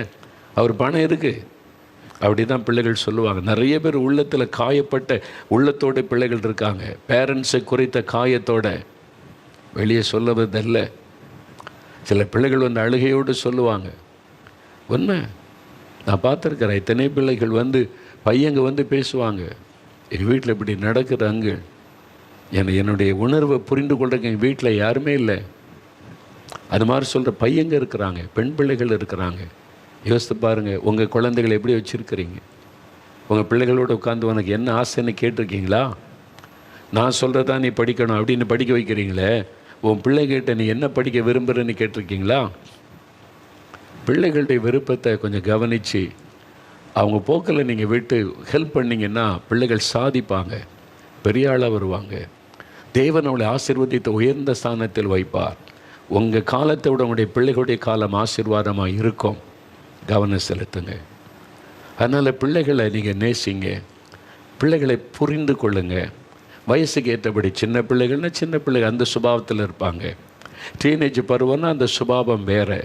அவர் பணம் இருக்குது. அப்படி தான் பிள்ளைகள் சொல்லுவாங்க. நிறைய பேர் உள்ளத்தில் காயப்பட்ட உள்ளத்தோட பிள்ளைகள் இருக்காங்க. பேரண்ட்ஸை குறித்த காயத்தோட வெளியே சொல்லுவதில்லை. சில பிள்ளைகள் அழுகையோடு சொல்லுவாங்க. உண்மை, நான் பார்த்துருக்கிறேன். இத்தனை பிள்ளைகள் பையங்க பேசுவாங்க, எங்கள் வீட்டில் இப்படி நடக்குறாங்க, என்னுடைய உணர்வை புரிந்து கொள்றதுக்கு எங்கள் வீட்டில் யாருமே இல்லை. அது மாதிரி சொல்கிற பையங்க இருக்கிறாங்க, பெண் பிள்ளைகள் இருக்கிறாங்க. யோசித்து பாருங்கள், உங்கள் குழந்தைகளை எப்படி வச்சுருக்கிறீங்க? உங்கள் பிள்ளைகளோடு உட்காந்து உனக்கு என்ன ஆசைன்னு கேட்டிருக்கீங்களா? நான் சொல்கிறதா நீ படிக்கணும் அப்படின்னு படிக்க வைக்கிறீங்களே, உன் பிள்ளைகிட்ட நீ என்ன படிக்க விரும்புகிறன்னு கேட்டிருக்கீங்களா? பிள்ளைகளுடைய விருப்பத்தை கொஞ்சம் கவனித்து அவங்க போக்கில் நீங்கள் விட்டு ஹெல்ப் பண்ணிங்கன்னா பிள்ளைகள் சாதிப்பாங்க, பெரிய ஆளாக வருவாங்க. தேவன் அவளை ஆசீர்வதித்து உயர்ந்த ஸ்தானத்தில் வைப்பார். உங்கள் காலத்தை விட உங்களுடைய பிள்ளைகளுடைய காலம் ஆசீர்வாதமாக இருக்கும். கவனம் செலுத்துங்க. அதனால் பிள்ளைகளை நீங்கள் நேசிங்க, பிள்ளைகளை புரிந்து கொள்ளுங்க. வயசுக்கு ஏற்றபடி சின்ன பிள்ளைகள்னால் சின்ன பிள்ளைகள் அந்த சுபாவத்தில் இருப்பாங்க. டீனேஜ் பருவம்னா அந்த சுபாவம் வேறு.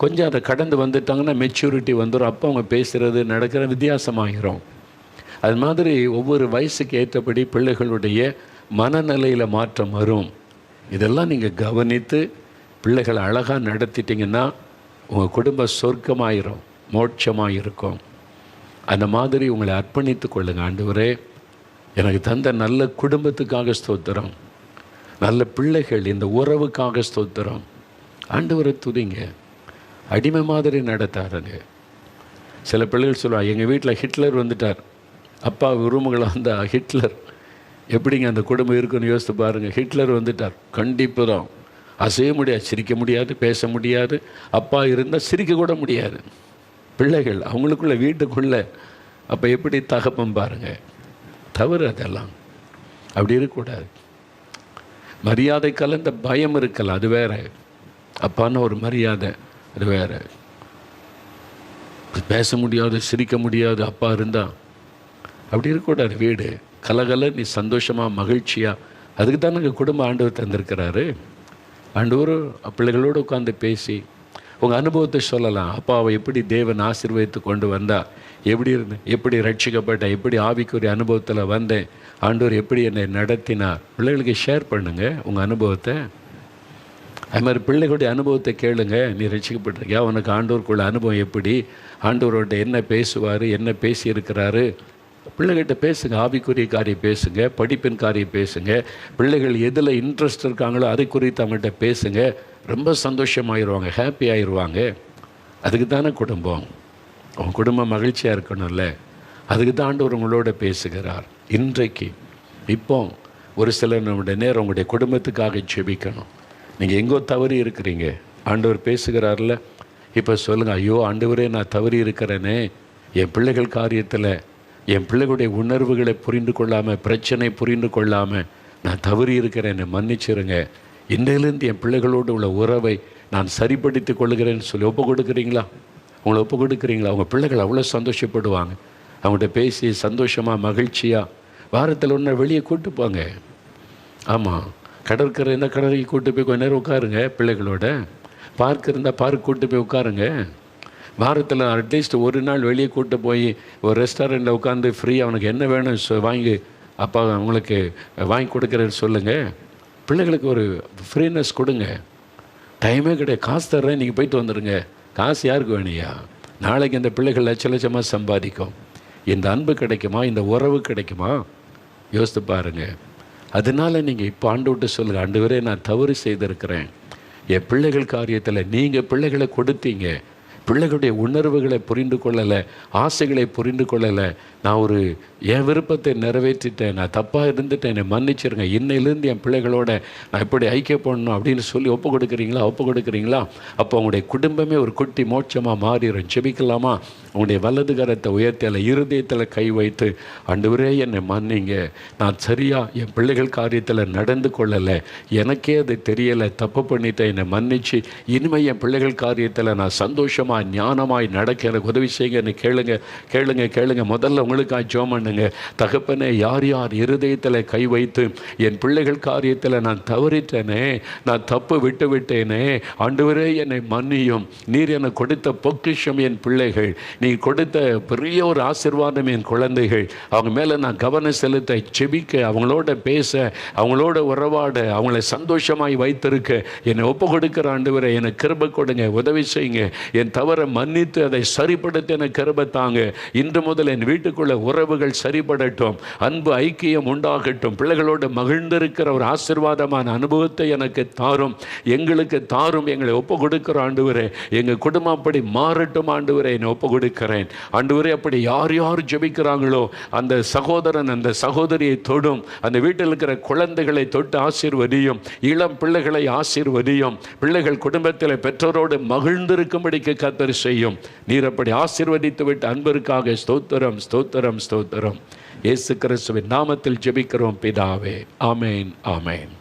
கொஞ்சம் அதை கடந்து வந்துட்டாங்கன்னா மெச்சூரிட்டி வந்துடும். அப்போ அவங்க பேசுகிறது நடக்கிற வித்தியாசமாகிரும். அது மாதிரி ஒவ்வொரு வயசுக்கு ஏற்றபடி பிள்ளைகளுடைய மனநிலையில் மாற்றம் வரும். இதெல்லாம் நீங்கள் கவனித்து பிள்ளைகளை அழகாக நடத்திட்டிங்கன்னா உங்கள் குடும்ப சொர்க்கமாயிரும், மோட்சமாக இருக்கும். அந்த மாதிரி உங்களை அர்ப்பணித்து கொள்ளுங்கள். ஆண்டவரே, எனக்கு தந்த நல்ல குடும்பத்துக்காக ஸ்தோத்திரம், நல்ல பிள்ளைகள், இந்த உறவுக்காக ஸ்தோத்திரம். ஆண்டவரை துதிங்க. அடிமை மாதிரி நடத்தாருங்க. சில பிள்ளைகள் சொல்லுவாங்க, எங்கள் வீட்டில் ஹிட்லர் வந்துட்டார், அப்பா உருவங்களை வந்தால் ஹிட்லர். எப்படிங்க அந்த குடும்பம் இருக்குன்னு யோசித்து பாருங்கள். ஹிட்லர் வந்துட்டார், கண்டிப்பு தான், அசைய முடியாது, சிரிக்க முடியாது, பேச முடியாது. அப்பா இருந்தால் சிரிக்க கூட முடியாது. பிள்ளைகள் அவங்களுக்குள்ள வீட்டுக்குள்ளே அப்போ எப்படி தகப்பம் பாருங்கள். தவறு அதெல்லாம். அப்படி இருக்கக்கூடாது. மரியாதை கலந்த பயம் இருக்கலாம், அது வேற. அப்பான்னு ஒரு மரியாதை, அது வேற. பேச முடியாது, சிரிக்க முடியாது அப்பா இருந்தால். அப்படி இருக்கக்கூடாது. வீடு கலகல, நீ சந்தோஷமாக மகிழ்ச்சியாக, அதுக்கு தான் நாங்கள் குடும்ப ஆண்டவர் தந்திருக்கிறாரு. ஆண்டவர் பிள்ளைகளோடு உட்காந்து பேசி உங்கள் அனுபவத்தை சொல்லலாம். அப்பாவை எப்படி தேவன் ஆசீர்வதித்து கொண்டு வந்தால், எப்படி இருந்தேன், எப்படி ரட்சிக்கப்பட்ட, எப்படி ஆவிக்குரிய அனுபவத்தில் வந்தேன், ஆண்டவர் எப்படி என்னை நடத்தினார். பிள்ளைகளுக்கு ஷேர் பண்ணுங்கள் உங்கள் அனுபவத்தை. அது மாதிரி பிள்ளைகளுடைய அனுபவத்தை கேளுங்க. நீ ரட்சிக்கப்பட்டிருக்கியா, உனக்கு ஆண்டவருக்குள்ள அனுபவம் எப்படி, ஆண்டவரோட என்ன பேசுவார், என்ன பேசியிருக்கிறாரு. பிள்ளைகிட்ட பேசுங்க, ஆவிக்குரிய காரியம் பேசுங்க, படிப்பின் காரியம் பேசுங்க. பிள்ளைகள் எதில் இன்ட்ரெஸ்ட் இருக்காங்களோ அதை குறித்து அவங்கள்ட்ட பேசுங்க. ரொம்ப சந்தோஷமாகிடுவாங்க, ஹாப்பி ஆகிடுவாங்க. அதுக்கு தானே குடும்பம். உங்கள் குடும்பம் மகிழ்ச்சியாக இருக்கணும்ல, அதுக்கு தான் ஆண்டவர் உங்களோட பேசுகிறார். இன்றைக்கு இப்போ ஒரு சிலர் நம்முடைய நேரம் உங்களுடைய குடும்பத்துக்காக ஜெபிக்கணும். நீங்கள் எங்கோ தவறி இருக்கிறீங்க, ஆண்டவர் பேசுகிறார்ல. இப்போ சொல்லுங்கள், ஐயோ ஆண்டவரே, நான் தவறி இருக்கிறேனே, என் பிள்ளைகள் காரியத்தில் என் பிள்ளைகளுடைய உணர்வுகளை புரிந்து கொள்ளாமல், பிரச்சனை புரிந்து கொள்ளாமல் நான் தவறி இருக்கிறேன், என்னை மன்னிச்சிருங்க. இன்றையிலேருந்து என் பிள்ளைகளோடு உள்ள உறவை நான் சரிப்படுத்தி கொள்ளுகிறேன்னு சொல்லி ஒப்பு கொடுக்குறீங்களா? உங்களை ஒப்பு கொடுக்குறீங்களா? அவங்க பிள்ளைகள் அவ்வளோ சந்தோஷப்படுவாங்க. அவங்கள்ட்ட பேசி சந்தோஷமாக மகிழ்ச்சியாக வாரத்தில் ஒன்று வெளியே கூப்பிட்டு போங்க. ஆமாம், கடற்கரை இருந்தால் கடற்கரைக்கு கூப்பிட்டு போய் கொஞ்ச நேரம் உட்காருங்க பிள்ளைகளோட. பார்க் இருந்தால் பார்க் கூப்பிட்டு போய் உட்காருங்க. வாரத்தில் அட்லீஸ்ட் ஒரு நாள் வெளியே கூப்பிட்டு போய் ஒரு ரெஸ்டாரண்ட்டில் உட்காந்து ஃப்ரீயாக அவனுக்கு என்ன வேணும் வாங்கி அப்பா அவங்களுக்கு வாங்கி கொடுக்குறேன்னு சொல்லுங்கள். பிள்ளைகளுக்கு ஒரு ஃப்ரீனஸ் கொடுங்க. டைமே கிடையாது, காசு தர்றேன், நீங்கள் போயிட்டு வந்துடுங்க. காசு யாருக்கு வேணுயா? நாளைக்கு இந்த பிள்ளைகள் லட்ச லட்சமாக சம்பாதிக்கும். இந்த அன்பு கிடைக்குமா? இந்த உறவு கிடைக்குமா? யோசித்து பாருங்கள். அதனால் நீங்கள் இப்போ ஆண்டவர்கிட்ட சொல்லுங்கள், ஆண்டவரே நான் தவறு செய்திருக்கிறேன். என் பிள்ளைகள் காரியத்தில் நீங்கள் பிள்ளைகளை கொடுத்தீங்க, பிள்ளைகளுடைய உணர்வுகளை புரிந்து கொள்ளலை, ஆசைகளை புரிந்து கொள்ளலை. நான் என் விருப்பத்தை நிறைவேற்றிட்டேன், நான் தப்பாக இருந்துட்டேன், என்னை மன்னிச்சிருங்க. இன்னையிலேருந்து என் பிள்ளைகளோட நான் இப்படி ஐக்கியப்படணும் அப்படின்னு சொல்லி ஒப்பு கொடுக்குறீங்களா? அப்போ உங்களுடைய குடும்பமே ஒரு குட்டி மோட்சமாக மாறிடும். ஜெபிக்கலாமா? உங்களுடைய வலது கரத்தை உயர்த்தி இருதயத்தில் கை வைத்து, ஆண்டவரே என்னை மன்னிங்க, நான் சரியாக என் பிள்ளைகள் காரியத்தில் நடந்து கொள்ளலை, எனக்கே அது தெரியலை, தப்பு பண்ணிட்டேன், என்னை மன்னிச்சு இனிமேல் என் பிள்ளைகள் காரியத்தில் நான் சந்தோஷமாக ஞானமாய் நடக்க எனக்கு உதவி செய்யுங்க. கேளுங்க. முதல்ல உங்களுக்காக ஜெபம் பண்ணுங்க. தகப்பனே, யார் இருதயத்தில் கை வைத்து என் பிள்ளைகள் காரியத்தில் நான் தவறிட்டேனே, நான் தப்பு விட்டேனே, ஆண்டவரே என்னை மன்னியும். நீர் எனக்கு கொடுத்த பொக்கிஷம் என் பிள்ளைகள், நீ கொடுத்த பெரிய ஒரு ஆசீர்வாதம் என் குழந்தைகள். அவங்க மேலே நான் கவனம் செலுத்த, செபிக்க, அவங்களோட பேச, அவங்களோட உறவாட, அவங்கள சந்தோஷமாய் வைத்திருக்க என்னை ஒப்பு கொடுக்கிற ஆண்டவரே எனக்கு கிருபை கொடுங்க, உதவி செய்யுங்க. என் தவறை மன்னித்து அதை சரிப்படுத்த எனக்கு கிருபை தாங்க. இன்று முதல் என் வீட்டுக்குள்ள உறவுகள் சரிபடட்டும், அன்பு ஐக்கியம் உண்டாகட்டும், பிள்ளைகளோடு மகிழ்ந்திருக்கிற ஒரு ஆசீர்வாதமான அனுபவத்தை எனக்கு தாரும், எங்களுக்கு தாரும். எங்களை ஒப்பு கொடுக்கிற ஆண்டவரே, எங்கள் குடும்பம் அப்படி மாறட்டும் ஆண்டவரே, என்னை ஒப்பு கொடுக்கிறேன் ஆண்டவரே. அப்படி யார் ஜெபிக்கிறாங்களோ அந்த சகோதரன் அந்த சகோதரியை தொடும், அந்த வீட்டில் இருக்கிற குழந்தைகளை தொட்டு ஆசீர்வதியும், இளம் பிள்ளைகளை ஆசீர்வதியும், பிள்ளைகள் குடும்பத்தில் பெற்றோரோடு மகிழ்ந்திருக்கும்படிக்கு கர்த்தர் செய்யும். நீர் அப்படி ஆசீர்வதித்து விட்டு அன்பிற்காக ஸ்தோத்திரம். இயேசு கிறிஸ்துவின் நாமத்தில் ஜெபிக்கிறோம் பிதாவே. ஆமேன்.